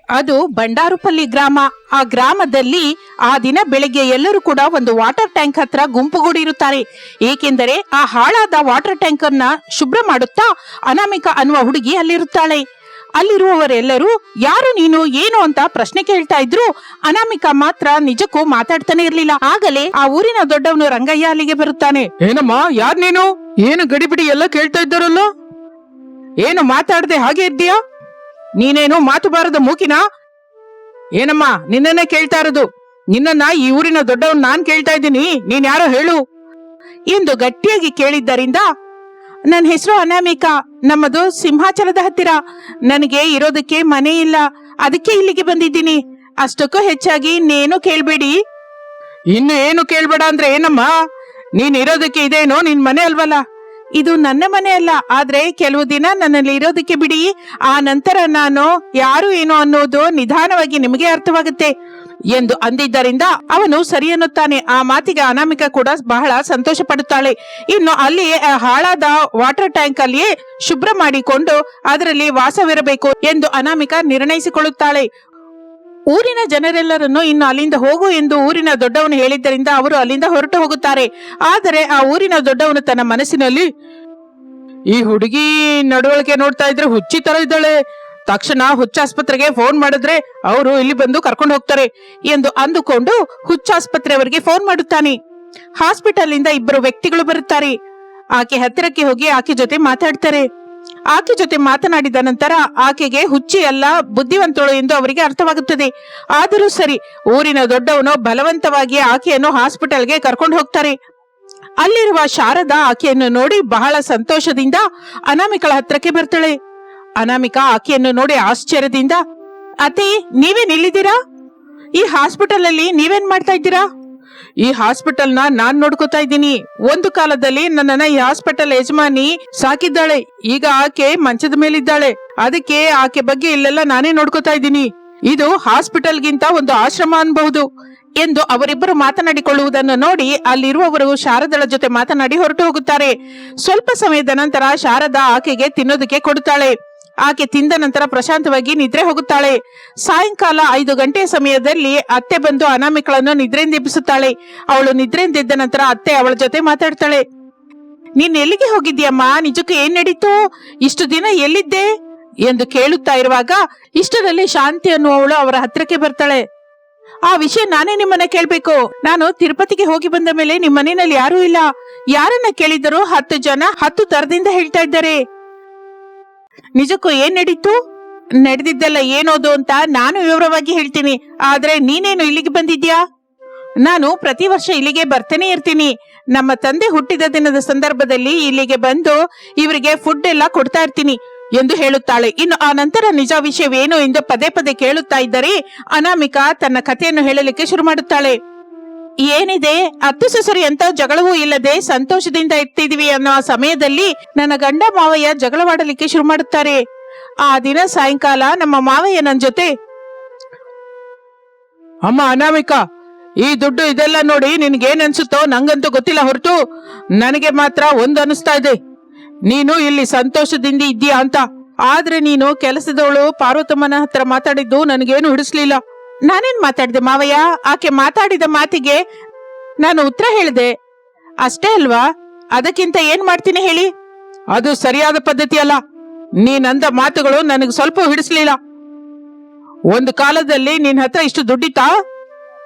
ಅದು ಬಂಡಾರುಪಲ್ಲಿ ಗ್ರಾಮ. ಆ ಗ್ರಾಮದಲ್ಲಿ ಆ ದಿನ ಬೆಳಿಗ್ಗೆ ಎಲ್ಲರೂ ಕೂಡ ಒಂದು ವಾಟರ್ ಟ್ಯಾಂಕ್ ಹತ್ರ ಗುಂಪುಗೂಡಿರುತ್ತಾರೆ. ಏಕೆಂದರೆ ಆ ಹಾಳಾದ ವಾಟರ್ ಟ್ಯಾಂಕರ್ನ ಶುಭ್ರ ಮಾಡುತ್ತಾ ಅನಾಮಿಕಾ ಅನ್ನುವ ಹುಡುಗಿ ಅಲ್ಲಿರುತ್ತಾಳೆ. ಅಲ್ಲಿರುವವರೆಲ್ಲರೂ ಯಾರು ನೀನು ಏನು ಅಂತ ಪ್ರಶ್ನೆ ಕೇಳ್ತಾ ಇದ್ರು. ಅನಾಮಿಕಾ ಮಾತ್ರ ನಿಜಕ್ಕೂ ಮಾತಾಡ್ತಾನೆ ಇರ್ಲಿಲ್ಲ. ಆಗಲೇ ಆ ಊರಿನ ದೊಡ್ಡವನು ರಂಗಯ್ಯ ಅಲ್ಲಿಗೆ ಬರುತ್ತಾನೆ. ಏನಮ್ಮ, ಯಾರ್ ನೀನು? ಏನು ಗಡಿಬಿಡಿ ಎಲ್ಲ ಕೇಳ್ತಾ ಇದ್ದಾರಲ್ಲ, ಏನು ಮಾತಾಡದೆ ಹಾಗೆ ಇದ್ದೀಯಾ? ನೀನೇನು ಮಾತು ಬಾರದ ಮೂಕಿನ? ಏನಮ್ಮ, ನಿನ್ನನ್ನೇ ಕೇಳ್ತಾ ಇರೋದು. ನಿನ್ನನ್ನ ಈ ಊರಿನ ದೊಡ್ಡವನ್ ನಾನ್ ಕೇಳ್ತಾ ಇದ್ದೀನಿ, ನೀನ್ ಯಾರೋ ಹೇಳು ಎಂದು ಗಟ್ಟಿಯಾಗಿ ಕೇಳಿದ್ದರಿಂದ, ನನ್ನ ಹೆಸರು ಅನಾಮಿಕಾ, ನಮ್ಮದು ಸಿಂಹಾಚಲದ ಹತ್ತಿರ. ನನಗೆ ಇರೋದಕ್ಕೆ ಮನೆ ಇಲ್ಲ, ಅದಕ್ಕೆ ಇಲ್ಲಿಗೆ ಬಂದಿದ್ದೀನಿ. ಅಷ್ಟಕ್ಕೂ ಹೆಚ್ಚಾಗಿ ಇನ್ನೇನು ಕೇಳ್ಬೇಡಿ. ಇನ್ನು ಏನು ಕೇಳ್ಬೇಡ ಅಂದ್ರೆ ಏನಮ್ಮ? ನೀನ್ ಇರೋದಕ್ಕೆ ಇದೇನೋ ನಿನ್ ಮನೆ ಅಲ್ವಲ್ಲ? ಇದು ನನ್ನ ಮನೆ ಅಲ್ಲ, ಆದ್ರೆ ಕೆಲವು ದಿನ ನನ್ನಲ್ಲಿ ಇರೋದಕ್ಕೆ ಬಿಡಿ. ಆ ನಂತರ ನಾನು ಯಾರು ಏನು ಅನ್ನೋದು ನಿಧಾನವಾಗಿ ನಿಮಗೆ ಅರ್ಥವಾಗುತ್ತೆ ಎಂದು ಅಂದಿದ್ದರಿಂದ ಅವನು ಸರಿ ಅನ್ನುತ್ತಾನೆ. ಆ ಮಾತಿಗೆ ಅನಾಮಿಕಾ ಕೂಡ ಬಹಳ ಸಂತೋಷ ಪಡುತ್ತಾಳೆ. ಇನ್ನು ಅಲ್ಲಿ ಹಾಳಾದ ವಾಟರ್ ಟ್ಯಾಂಕ್ ಅಲ್ಲಿಯೇ ಶುಭ್ರ ಮಾಡಿಕೊಂಡು ಅದರಲ್ಲಿ ವಾಸವಿರಬೇಕು ಎಂದು ಅನಾಮಿಕಾ ನಿರ್ಣಯಿಸಿಕೊಳ್ಳುತ್ತಾಳೆ. ಊರಿನ ಜನರೆಲ್ಲರನ್ನು ಇನ್ನು ಅಲ್ಲಿಂದ ಹೋಗು ಎಂದು ಊರಿನ ದೊಡ್ಡವನು ಹೇಳಿದ್ದರಿಂದ ಅವರು ಅಲ್ಲಿಂದ ಹೊರಟು ಹೋಗುತ್ತಾರೆ. ಆದರೆ ಆ ಊರಿನ ದೊಡ್ಡವನು ತನ್ನ ಮನಸ್ಸಿನಲ್ಲಿ, ಈ ಹುಡುಗಿ ನಡವಳಿಕೆ ನೋಡ್ತಾ ಇದ್ರೆ ಹುಚ್ಚಿ ತರ ಇದ್ದಾಳೆ, ತಕ್ಷಣ ಹುಚ್ಚಾಸ್ಪತ್ರೆಗೆ ಫೋನ್ ಮಾಡಿದ್ರೆ ಅವರು ಇಲ್ಲಿ ಬಂದು ಕರ್ಕೊಂಡು ಹೋಗ್ತಾರೆ ಎಂದು ಅಂದುಕೊಂಡು ಹುಚ್ಚಾಸ್ಪತ್ರೆಯವರಿಗೆ ಫೋನ್ ಮಾಡುತ್ತಾನೆ. ಹಾಸ್ಪಿಟಲ್ ಇಂದ ಇಬ್ಬರು ವ್ಯಕ್ತಿಗಳು ಬರುತ್ತಾರೆ. ಆಕೆ ಹತ್ತಿರಕ್ಕೆ ಹೋಗಿ ಆಕೆ ಜೊತೆ ಮಾತಾಡ್ತಾರೆ. ಆಕೆ ಜೊತೆ ಮಾತನಾಡಿದ ನಂತರ ಆಕೆಗೆ ಹುಚ್ಚಿ ಅಲ್ಲ, ಬುದ್ಧಿವಂತಳು ಎಂದು ಅವರಿಗೆ ಅರ್ಥವಾಗುತ್ತದೆ. ಆದರೂ ಸರಿ, ಊರಿನ ದೊಡ್ಡವನು ಬಲವಂತವಾಗಿ ಆಕೆಯನ್ನು ಹಾಸ್ಪಿಟಲ್ಗೆ ಕರ್ಕೊಂಡು ಹೋಗ್ತಾರೆ. ಅಲ್ಲಿರುವ ಶಾರದಾ ಆಕೆಯನ್ನು ನೋಡಿ ಬಹಳ ಸಂತೋಷದಿಂದ ಅನಾಮಿಕಳ ಹತ್ರಕ್ಕೆ ಬರ್ತಾಳೆ. ಅನಾಮಿಕಾ ಆಕೆಯನ್ನು ನೋಡಿ ಆಶ್ಚರ್ಯದಿಂದ, ಅತ್ತೆ, ನೀವೇನ್ ಇಲ್ಲಿದ್ದೀರಾ? ಈ ಹಾಸ್ಪಿಟಲ್ ಅಲ್ಲಿ ನೀವೇನ್ ಮಾಡ್ತಾ ಇದ್ದೀರಾ? ಈ ಹಾಸ್ಪಿಟಲ್ ನಾನ್ ನೋಡ್ಕೋತಾ ಇದ್ದೀನಿ. ಒಂದು ಕಾಲದಲ್ಲಿ ನನ್ನನ್ನ ಈ ಹಾಸ್ಪಿಟಲ್ ಯಜಮಾನಿ ಸಾಕಿದ್ದಾಳೆ. ಈಗ ಆಕೆ ಮಂಚದ ಮೇಲಿದ್ದಾಳೆ, ಅದಕ್ಕೆ ಆಕೆ ಬಗ್ಗೆ ಇಲ್ಲೆಲ್ಲ ನಾನೇ ನೋಡ್ಕೋತಾ ಇದ್ದೀನಿ. ಇದು ಹಾಸ್ಪಿಟಲ್ಗಿಂತ ಒಂದು ಆಶ್ರಮ ಅನ್ಬಹುದು ಎಂದು ಅವರಿಬ್ಬರು ಮಾತನಾಡಿಕೊಳ್ಳುವುದನ್ನು ನೋಡಿ ಅಲ್ಲಿರುವವರು ಶಾರದಳ ಜೊತೆ ಮಾತನಾಡಿ ಹೊರಟು ಹೋಗುತ್ತಾರೆ. ಸ್ವಲ್ಪ ಸಮಯದ ನಂತರ ಶಾರದಾ ಆಕೆಗೆ ತಿನ್ನೋದಕ್ಕೆ ಕೊಡುತ್ತಾಳೆ. ಆಕೆ ತಿಂದ ನಂತರ ಪ್ರಶಾಂತವಾಗಿ ನಿದ್ರೆ ಹೋಗುತ್ತಾಳೆ. ಸಾಯಂಕಾಲ 5 ಗಂಟೆ ಸಮಯದಲ್ಲಿ ಅತ್ತೆ ಬಂದು ಅನಾಮಿಕಳನ್ನು ನಿದ್ರೆಯಿಂದ ಎಬ್ಬಿಸುತ್ತಾಳೆ. ಅವಳು ನಿದ್ರೆಯಿಂದ ಎದ್ದ ನಂತರ ಅತ್ತೆ ಅವಳ ಜೊತೆ ಮಾತಾಡ್ತಾಳೆ. ನೀನ್ ಎಲ್ಲಿಗೆ ಹೋಗಿದ್ಯಮ್ಮ? ನಿಜಕ್ಕೂ ಏನ್ ನಡೀತು? ಇಷ್ಟು ದಿನ ಎಲ್ಲಿದ್ದೆ ಎಂದು ಕೇಳುತ್ತಾ ಇರುವಾಗ ಇಷ್ಟರಲ್ಲಿ ಶಾಂತಿ ಅನ್ನುವವಳು ಅವರ ಹತ್ರಕ್ಕೆ ಬರ್ತಾಳೆ. ಆ ವಿಷಯ ನಾನೇ ನಿಮ್ಮನ್ನ ಕೇಳ್ಬೇಕು. ನಾನು ತಿರುಪತಿಗೆ ಹೋಗಿ ಬಂದ ಮೇಲೆ ನಿಮ್ಮ ಮನೆಯಲ್ಲಿ ಯಾರೂ ಇಲ್ಲ. ಯಾರನ್ನ ಕೇಳಿದರೂ 10 ಜನ 10 ತರದಿಂದ ಹೇಳ್ತಾ ಇದ್ದಾರೆ. ನಿಜಕ್ಕೂ ಏನ್ ನಡೀತು? ನಡೆದಿದ್ದೆಲ್ಲ ಏನೋದು ಅಂತ ನಾನು ವಿವರವಾಗಿ ಹೇಳ್ತೀನಿ. ಆದ್ರೆ ನೀನೇನು ಇಲ್ಲಿಗೆ ಬಂದಿದ್ಯಾ? ನಾನು ಪ್ರತಿ ವರ್ಷ ಇಲ್ಲಿಗೆ ಬರ್ತೇನೆ ಇರ್ತೀನಿ. ನಮ್ಮ ತಂದೆ ಹುಟ್ಟಿದ ದಿನದ ಸಂದರ್ಭದಲ್ಲಿ ಇಲ್ಲಿಗೆ ಬಂದು ಇವರಿಗೆ ಫುಡ್ ಎಲ್ಲ ಕೊಡ್ತಾ ಇರ್ತೀನಿ ಎಂದು ಹೇಳುತ್ತಾಳೆ. ಇನ್ನು ಆ ನಂತರ ನಿಜ ವಿಷಯವೇನು ಎಂದು ಪದೇ ಪದೇ ಕೇಳುತ್ತಾ ಇದ್ದರೆ ಅನಾಮಿಕಾ ತನ್ನ ಕಥೆಯನ್ನು ಹೇಳಲಿಕ್ಕೆ ಶುರು ಮಾಡುತ್ತಾಳೆ. ಏನಿದೆ, ಅತ್ತೆ ಸೊಸರಿ ಅಂತ ಜಗಳವೂ ಇಲ್ಲದೆ ಸಂತೋಷದಿಂದ ಇರ್ತಿದೀವಿ ಅನ್ನೋ ಸಮಯದಲ್ಲಿ ನನ್ನ ಗಂಡ ಮಾವಯ್ಯ ಜಗಳವಾಡಲಿಕ್ಕೆ ಶುರು ಮಾಡುತ್ತಾರೆ. ಆ ದಿನ ಸಾಯಂಕಾಲ ನಮ್ಮ ಮಾವಯ್ಯ ನನ್ನ ಜೊತೆ, ಅಮ್ಮ ಅನಾಮಿಕಾ, ಈ ದುಡ್ಡು ಇದೆಲ್ಲ ನೋಡಿ ನಿನ್ಗೇನ್ ಅನ್ಸುತ್ತೋ ನಂಗಂತೂ ಗೊತ್ತಿಲ್ಲ, ಹೊರತು ನನಗೆ ಮಾತ್ರ ಒಂದು ಅನಿಸ್ತಾ ಇದೆ, ನೀನು ಇಲ್ಲಿ ಸಂತೋಷದಿಂದ ಇದ್ದೀಯಾ ಅಂತ. ಆದ್ರೆ ನೀನು ಕೆಲಸದವಳು ಪಾರ್ವತಮ್ಮನ ಹತ್ರ ಮಾತಾಡಿದ್ದು ನನಗೇನು ಹಿಡಿಸ್ಲಿಲ್ಲ. ನಾನೇನ್ ಮಾತಾಡಿದೆ ಮಾವಯ್ಯ? ಆಕೆ ಮಾತಾಡಿದ ಮಾತಿಗೆ ನಾನು ಉತ್ತರ ಹೇಳಿದೆ ಅಷ್ಟೇ ಅಲ್ವಾ? ಅದಕ್ಕಿಂತ ಏನ್ ಮಾಡ್ತೀನಿ ಹೇಳಿ? ಅದು ಸರಿಯಾದ ಪದ್ಧತಿ ಅಲ್ಲ. ನೀನಂದ ಮಾತುಗಳು ನನಗೆ ಸ್ವಲ್ಪ ಹಿಡಿಸ್ಲಿಲ್ಲ. ಒಂದು ಕಾಲದಲ್ಲಿ ನಿನ್ ಹತ್ರ ಇಷ್ಟು ದುಡ್ಡಿತ್ತಾ?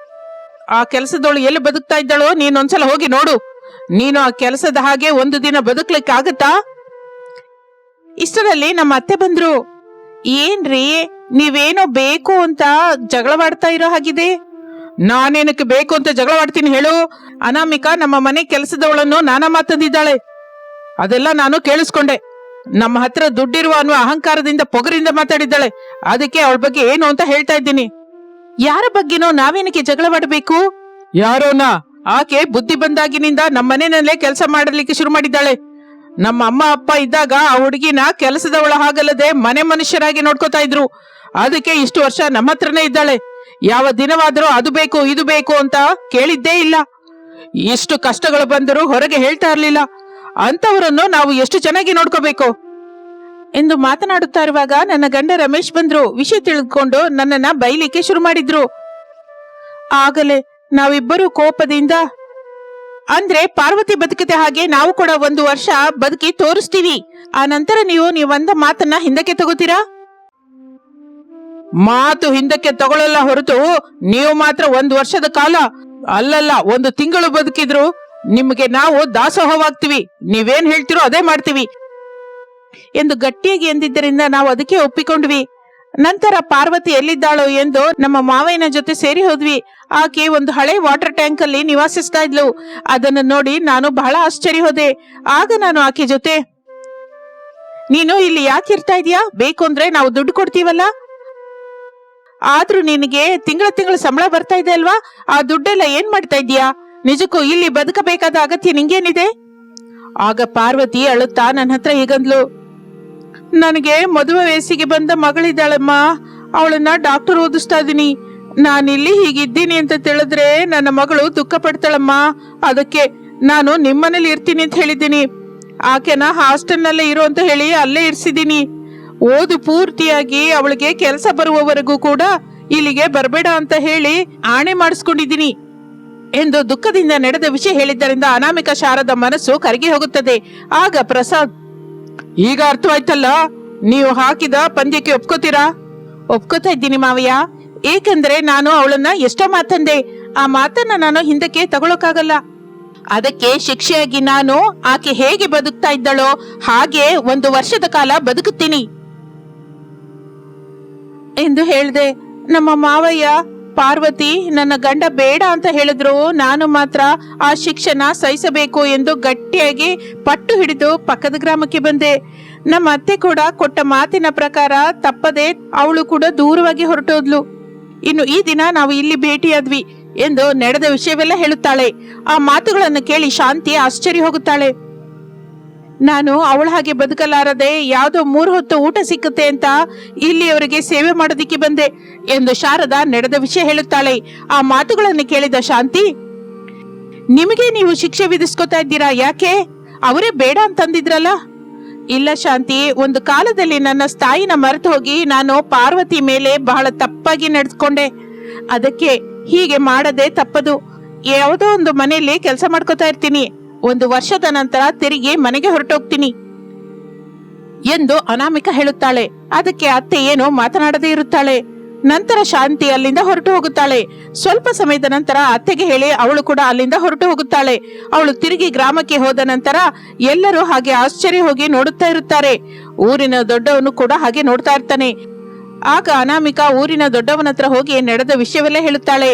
ಆ ಕೆಲಸದವಳು ಎಲ್ಲಿ ಬದುಕ್ತಾ ಇದ್ದಾಳೋ ನೀನೊಂದ್ಸಲ ಹೋಗಿ ನೋಡು. ನೀನು ಆ ಕೆಲಸದ ಹಾಗೆ ಒಂದು ದಿನ ಬದುಕ್ಲಿಕ್ಕೆ ಆಗತ್ತಾ? ಇಷ್ಟರಲ್ಲಿ ನಮ್ಮ ಅತ್ತೆ ಬಂದ್ರು. ಏನ್ರಿ, ನೀವೇನೋ ಬೇಕು ಅಂತ ಜಗಳವಾಡ್ತಾ ಇರೋ ಹಾಗಿದೆ. ನಾನೇನಕ್ಕೆ ಬೇಕು ಅಂತ ಜಗಳವಾಡ್ತೀನಿ ಹೇಳು? ಅನಾಮಿಕಾ ನಮ್ಮ ಮನೆ ಕೆಲಸದವಳನ್ನು ನಾನಾ ಮಾತಂದಿದ್ದಾಳೆ. ಅದೆಲ್ಲ ನಾನು ಕೇಳಿಸ್ಕೊಂಡೆ. ನಮ್ಮ ಹತ್ರ ದುಡ್ಡಿರುವ ಅನ್ನುವ ಅಹಂಕಾರದಿಂದ ಪೊಗರಿಂದ ಮಾತಾಡಿದ್ದಾಳೆ. ಅದಕ್ಕೆ ಅವಳ ಬಗ್ಗೆ ಏನು ಅಂತ ಹೇಳ್ತಾ ಇದ್ದೀನಿ. ಯಾರ ಬಗ್ಗೆನೋ ನಾವೇನಕ್ಕೆ ಜಗಳವಾಡಬೇಕು? ಯಾರೋನಾ? ಆಕೆ ಬುದ್ಧಿ ಬಂದಾಗಿನಿಂದ ನಮ್ಮ ಮನೆಯಲ್ಲೇ ಕೆಲಸ ಮಾಡಲಿಕ್ಕೆ ಶುರು ಮಾಡಿದ್ದಾಳೆ. ನಮ್ಮ ಅಮ್ಮ ಅಪ್ಪ ಇದ್ದಾಗ ಆ ಹುಡುಗಿನ ಕೆಲಸದವಳ ಹಾಗಲ್ಲದೆ ಮನೆ ಮನುಷ್ಯರಾಗಿ ನೋಡ್ಕೋತಾ ಇದ್ರು. ಅದಕ್ಕೆ ಇಷ್ಟು ವರ್ಷ ನಮ್ಮ ಹತ್ರನೇ ಇದ್ದಾಳೆ. ಯಾವ ದಿನವಾದರೂ ಅದು ಬೇಕು ಇದು ಬೇಕು ಅಂತ ಕೇಳಿದ್ದೇ ಇಲ್ಲ. ಎಷ್ಟು ಕಷ್ಟಗಳು ಬಂದರೂ ಹೊರಗೆ ಹೇಳ್ತಾ ಇರ್ಲಿಲ್ಲ. ಅಂತವರನ್ನು ನಾವು ಎಷ್ಟು ಚೆನ್ನಾಗಿ ನೋಡ್ಕೋಬೇಕು. ಎಂದು ಮಾತನಾಡುತ್ತಾ ಇರುವಾಗ ನನ್ನ ಗಂಡ ರಮೇಶ್ ಬಂದ್ರು. ವಿಷಯ ತಿಳಿದುಕೊಂಡು ನನ್ನನ್ನ ಬೈಲಿಕ್ಕೆ ಶುರು ಮಾಡಿದ್ರು. ಆಗಲೇ ನಾವಿಬ್ಬರು ಕೋಪದಿಂದ, ಅಂದ್ರೆ ಪಾರ್ವತಿ ಬದುಕಿದ ಹಾಗೆ ನಾವು ಕೂಡ 1 ವರ್ಷ ಬದುಕಿ ತೋರಿಸ್ತೀವಿ, ಆ ನಂತರ ನೀವಂದ ಮಾತನ್ನ ಹಿಂದಕ್ಕೆ ತಗೋತೀರಾ? ಮಾತು ಹಿಂದಕ್ಕೆ ತಗೊಳ್ಳಲ್ಲ ಹೊರತು ನೀವು ಮಾತ್ರ 1 ವರ್ಷದ ಕಾಲ ಅಲ್ಲಲ್ಲ 1 ತಿಂಗಳು ಬದುಕಿದ್ರು ನಿಮಗೆ ನಾವು ದಾಸೋಹವಾಗ್ತೀವಿ. ನೀವೇನ್ ಹೇಳ್ತಿರೋ ಅದೇ ಮಾಡ್ತೀವಿ ಎಂದು ಗಟ್ಟಿಯಾಗಿ ಎಂದಿದ್ದರಿಂದ ನಾವು ಅದಕ್ಕೆ ಒಪ್ಪಿಕೊಂಡ್ವಿ. ನಂತರ ಪಾರ್ವತಿ ಎಲ್ಲಿದ್ದಾಳೋ ಎಂದು ನಮ್ಮ ಮಾವಯ್ಯನ ಜೊತೆ ಸೇರಿ ಹೋದ್ವಿ. ಆಕೆ ಒಂದು ಹಳೆ ವಾಟರ್ ಟ್ಯಾಂಕ್ ಅಲ್ಲಿ ನಿವಾಸಿಸ್ತಾ ಇದ್ಲು. ಅದನ್ನು ನೋಡಿ ನಾನು ಬಹಳ ಆಶ್ಚರ್ಯ ಹೋದೆ. ಆಗ ನಾನು ಆಕೆ ಜೊತೆ, ನೀನು ಇಲ್ಲಿ ಯಾಕೆ ಇರ್ತಾ ಇದೀಯಾ? ಬೇಕು ಅಂದ್ರೆ ನಾವು ದುಡ್ಡು ಕೊಡ್ತೀವಲ್ಲ, ಆದ್ರೂ ನಿನಗೆ ತಿಂಗಳ ಸಂಬಳ ಬರ್ತಾ ಇದೆ ಅಲ್ವಾ, ಆ ದುಡ್ಡೆಲ್ಲ ಏನ್ ಮಾಡ್ತಾ ಇದೀಯಾ? ನಿಜಕ್ಕೂ ಇಲ್ಲಿ ಬದುಕಬೇಕಾದ ಅಗತ್ಯ ನಿಂಗೇನಿದೆ? ಆಗ ಪಾರ್ವತಿ ಅಳುತ್ತಾ ನನ್ನ ಹತ್ರ ಹೀಗಂದ್ಲು, ನನಗೆ ಮದುವೆ ವಯಸ್ಸಿಗೆ ಬಂದ ಮಗಳಿದ್ದಾಳಮ್ಮ, ಅವಳನ್ನ ಡಾಕ್ಟರ್ ಓದಿಸ್ತಾ ಇದೀನಿ. ನಾನಿಲ್ಲಿ ಹೀಗಿದ್ದೀನಿ ಅಂತ ತಿಳಿದ್ರೆ ನನ್ನ ಮಗಳು ದುಃಖ ಪಡ್ತಾಳಮ್ಮ. ಅದಕ್ಕೆ ನಾನು ನಿಮ್ಮನೇಲಿ ಇರ್ತೀನಿ ಅಂತ ಹೇಳಿದ್ದೀನಿ. ಆಕೆನ ಹಾಸ್ಟೆಲ್ನಲ್ಲೇ ಇರು ಅಂತ ಹೇಳಿ ಅಲ್ಲೇ ಇರ್ಸಿದ್ದೀನಿ. ಓದು ಪೂರ್ತಿಯಾಗಿ ಅವಳಿಗೆ ಕೆಲಸ ಬರುವವರೆಗೂ ಕೂಡ ಇಲ್ಲಿಗೆ ಬರಬೇಡ ಅಂತ ಹೇಳಿ ಆಣೆ ಮಾಡಿಸ್ಕೊಂಡಿದ್ದೀನಿ ಎಂದು ದುಃಖದಿಂದ ನಡೆದ ವಿಷಯ ಹೇಳಿದ್ದರಿಂದ ಅನಾಮಿಕ ಶಾರದ ಮನಸ್ಸು ಕರಗಿ ಹೋಗುತ್ತದೆ. ಆಗ ಪ್ರಸಾದ್, ಈಗ ಅರ್ಥವಾಯ್ತಲ್ಲ, ನೀವು ಹಾಕಿದ ಪಂದ್ಯಕ್ಕೆ ಒಪ್ಕೋತೀರಾ? ಒಪ್ಕೋತಾ ಇದ್ದೀನಿ ಮಾವಯ್ಯ, ಏಕೆಂದ್ರೆ ನಾನು ಅವಳನ್ನ ಎಷ್ಟೋ ಮಾತಂದೆ. ಆ ಮಾತನ್ನ ನಾನು ಹಿಂದಕ್ಕೆ ತಗೊಳಕಾಗಲ್ಲ. ಅದಕ್ಕೆ ಶಿಕ್ಷೆಯಾಗಿ ನಾನು ಆಕೆ ಹೇಗೆ ಬದುಕ್ತಾ ಇದ್ದಳೋ ಹಾಗೆ 1 ವರ್ಷದ ಕಾಲ ಬದುಕುತ್ತೀನಿ ಎಂದು ಹೇಳ್ದೆ. ನಮ್ಮ ಮಾವಯ್ಯ, ಪಾರ್ವತಿ ನನ್ನ ಗಂಡ ಬೇಡ ಅಂತ ಹೇಳಿದ್ರು, ನಾನು ಮಾತ್ರ ಆ ಶಿಕ್ಷೆನ ಸಹಿಸಬೇಕು ಎಂದು ಗಟ್ಟಿಯಾಗಿ ಪಟ್ಟು ಹಿಡಿದು ಪಕ್ಕದ ಗ್ರಾಮಕ್ಕೆ ಬಂದೆ. ನಮ್ಮ ಅತ್ತೆ ಕೂಡ ಕೊಟ್ಟ ಮಾತಿನ ಪ್ರಕಾರ ತಪ್ಪದೆ ಅವಳು ಕೂಡ ದೂರವಾಗಿ ಹೊರಟೋದ್ಲು. ಇನ್ನು ಈ ದಿನ ನಾವು ಇಲ್ಲಿ ಭೇಟಿಯಾದ್ವಿ ಎಂದು ನಡೆದ ವಿಷಯವೆಲ್ಲ ಹೇಳುತ್ತಾಳೆ. ಆ ಮಾತುಗಳನ್ನು ಕೇಳಿ ಶಾಂತಿ ಆಶ್ಚರ್ಯ ಹೋಗುತ್ತಾಳೆ. ನಾನು ಅವಳ ಹಾಗೆ ಬದುಕಲಾರದೆ ಯಾವುದೋ 3 ಹೊತ್ತು ಊಟ ಸಿಕ್ಕುತ್ತೆ ಅಂತ ಇಲ್ಲಿಯವರೆಗೆ ಸೇವೆ ಮಾಡೋದಿಕ್ಕೆ ಬಂದೆ ಎಂದು ಶಾರದಾ ನಡೆದ ವಿಷಯ ಹೇಳುತ್ತಾಳೆ. ಆ ಮಾತುಗಳನ್ನು ಕೇಳಿದ ಶಾಂತಿ, ನಿಮಗೆ ನೀವು ಶಿಕ್ಷೆ ವಿಧಿಸ್ಕೋತಾ ಇದ್ದೀರಾ? ಯಾಕೆ? ಅವರೇ ಬೇಡ ಅಂತಂದಿದ್ರಲ್ಲ. ಇಲ್ಲ ಶಾಂತಿ, ಒಂದು ಕಾಲದಲ್ಲಿ ನನ್ನ ಸ್ಥಾಯಿನ ಮರೆತು ಹೋಗಿ ನಾನು ಪಾರ್ವತಿ ಮೇಲೆ ಬಹಳ ತಪ್ಪಾಗಿ ನಡೆದುಕೊಂಡೆ. ಅದಕ್ಕೆ ಹೀಗೆ ಮಾಡದೆ ತಪ್ಪದು. ಯಾವುದೋ ಒಂದು ಮನೆಯಲ್ಲಿ ಕೆಲಸ ಮಾಡ್ಕೋತಾ ಇರ್ತೀನಿ. 1 ವರ್ಷದ ನಂತರ ತಿರುಗಿ ಮನೆಗೆ ಹೊರಟೋಗ್ತೀನಿ ಎಂದು ಅನಾಮಿಕ ಹೇಳುತ್ತಾಳೆ. ಅದಕ್ಕೆ ಅತ್ತೆ ಏನು ಮಾತನಾಡದೇ ಇರುತ್ತಾಳೆ. ನಂತರ ಶಾಂತಿ ಅಲ್ಲಿಂದ ಹೊರಟು ಹೋಗುತ್ತಾಳೆ. ಸ್ವಲ್ಪ ಸಮಯದ ನಂತರ ಅತ್ತೆಗೆ ಹೇಳಿ ಅವಳು ಕೂಡ ಅಲ್ಲಿಂದ ಹೊರಟು ಹೋಗುತ್ತಾಳೆ. ಅವಳು ತಿರುಗಿ ಗ್ರಾಮಕ್ಕೆ ಹೋದ ನಂತರ ಎಲ್ಲರೂ ಹಾಗೆ ಆಶ್ಚರ್ಯ ಹೋಗಿ ನೋಡುತ್ತಾ ಇರುತ್ತಾರೆ. ಊರಿನ ದೊಡ್ಡವನು ಕೂಡ ಹಾಗೆ ನೋಡ್ತಾ ಇರ್ತಾನೆ. ಆಗ ಅನಾಮಿಕ ಊರಿನ ದೊಡ್ಡವನ ಹತ್ರ ಹೋಗಿ ನಡೆದ ವಿಷಯವೆಲ್ಲ ಹೇಳುತ್ತಾಳೆ.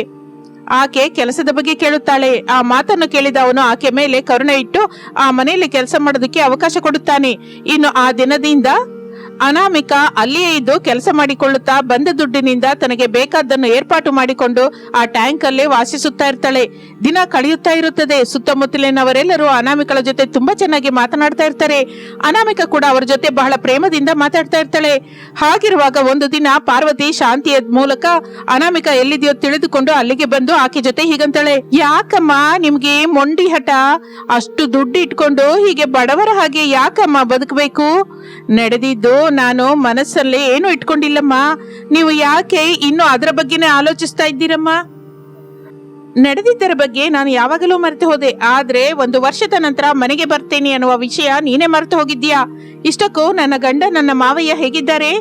ಆಕೆ ಕೆಲಸದ ಬಗ್ಗೆ ಕೇಳುತ್ತಾಳೆ. ಆ ಮಾತನ್ನು ಕೇಳಿದ ಅವನು ಆಕೆ ಮೇಲೆ ಕರುಣೆ ಇಟ್ಟು ಆ ಮನೆಯಲ್ಲಿ ಕೆಲಸ ಮಾಡೋದಕ್ಕೆ ಅವಕಾಶ ಕೊಡುತ್ತಾನೆ. ಇನ್ನು ಆ ದಿನದಿಂದ ಅನಾಮಿಕ ಅಲ್ಲಿಯೇ ಇದ್ದು ಕೆಲಸ ಮಾಡಿಕೊಳ್ಳುತ್ತಾ ಬಂದ ದುಡ್ಡಿನಿಂದ ತನಗೆ ಬೇಕಾದ್ದನ್ನು ಏರ್ಪಾಟು ಮಾಡಿಕೊಂಡು ಆ ಟ್ಯಾಂಕ್ ಅಲ್ಲೇ ವಾಸಿಸುತ್ತಾ ಇರ್ತಾಳೆ. ದಿನ ಕಳೆಯುತ್ತಾ ಇರುತ್ತದೆ. ಸುತ್ತಮುತ್ತಲಿನವರೆಲ್ಲರೂ ಅನಾಮಿಕಳ ಜೊತೆ ತುಂಬಾ ಚೆನ್ನಾಗಿ ಮಾತನಾಡ್ತಾ ಇರ್ತಾರೆ. ಅನಾಮಿಕ ಕೂಡ ಅವರ ಜೊತೆ ಬಹಳ ಪ್ರೇಮದಿಂದ ಮಾತಾಡ್ತಾ ಇರ್ತಾಳೆ. ಹಾಗಿರುವಾಗ ಒಂದು ದಿನ ಪಾರ್ವತಿ ಶಾಂತಿಯ ಮೂಲಕ ಅನಾಮಿಕ ಎಲ್ಲಿದೆಯೋ ತಿಳಿದುಕೊಂಡು ಅಲ್ಲಿಗೆ ಬಂದು ಆಕೆ ಜೊತೆ ಹೀಗಂತಾಳೆ, ಯಾಕಮ್ಮ ನಿಮ್ಗೆ ಮೊಂಡಿ ಹಠ? ಅಷ್ಟು ದುಡ್ಡು ಇಟ್ಕೊಂಡು ಹೀಗೆ ಬಡವರ ಹಾಗೆ ಯಾಕಮ್ಮ ಬದುಕಬೇಕು? ನಡೆದಿದ್ದು ನಾನು ಮನಸ್ಸಲ್ಲಿ ಏನು ಇಟ್ಕೊಂಡಿಲ್ಲಮ್ಮ. ನೀವು ಯಾಕೆ ಇನ್ನು ಅದರ ಬಗ್ಗೆನೇ ಆಲೋಚಿಸ್ತಾ ಇದ್ದೀರಮ್ಮ? ನಡೆದಿದ್ದರ ಬಗ್ಗೆ ನಾನು ಯಾವಾಗಲೂ ಮರೆತು ಹೋದೆ. ಆದ್ರೆ 1 ವರ್ಷದ ನಂತರ ಮನೆಗೆ ಬರ್ತೇನೆ ಅನ್ನುವ ವಿಷಯ ನೀನೇ ಮರೆತು ಹೋಗಿದ್ದೀಯಾ. ಇಷ್ಟಕ್ಕೂ ನನ್ನ ಗಂಡ ನನ್ನ ಮಾವಯ್ಯ ಹೇಗಿದ್ದಾರೆ?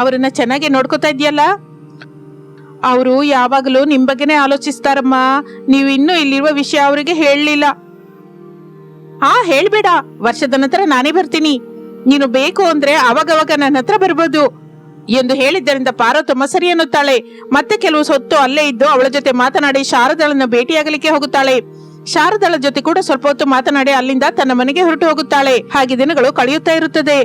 ಅವರನ್ನ ಚೆನ್ನಾಗಿ ನೋಡ್ಕೋತಾ ಇದೆಯಲ್ಲ? ಅವರು ಯಾವಾಗಲೂ ನಿಮ್ ಬಗ್ಗೆನೇ ಆಲೋಚಿಸ್ತಾರಮ್ಮ. ನೀವು ಇನ್ನೂ ಇಲ್ಲಿರುವ ವಿಷಯ ಅವರಿಗೆ ಹೇಳಲಿಲ್ಲ. ಹೇಳ್ಬೇಡ, ವರ್ಷದ ನಂತರ ನಾನೇ ಬರ್ತೀನಿ. ನೀನು ಬೇಕು ಅಂದ್ರೆ ಅವಾಗವಾಗ ನನ್ನ ಹತ್ರ ಬರ್ಬೋದು ಎಂದು ಹೇಳಿದ್ದರಿಂದ ಪಾರ್ವತಮ್ಮ ಸರಿ ಅನ್ನುತ್ತಾಳೆ. ಮತ್ತೆ ಕೆಲವು ಹೊತ್ತು ಅಲ್ಲೇ ಇದ್ದು ಅವಳ ಜೊತೆ ಮಾತನಾಡಿ ಶಾರದಾಳನ್ನು ಭೇಟಿಯಾಗಲಿಕ್ಕೆ ಹೋಗುತ್ತಾಳೆ. ಶಾರದಾಳ ಜೊತೆ ಕೂಡ ಸ್ವಲ್ಪ ಹೊತ್ತು ಮಾತನಾಡಿ ಅಲ್ಲಿಂದ ತನ್ನ ಮನೆಗೆ ಹೊರಟು ಹೋಗುತ್ತಾಳೆ. ಹಾಗೆ ದಿನಗಳು ಕಳೆಯುತ್ತಾ ಇರುತ್ತದೆ.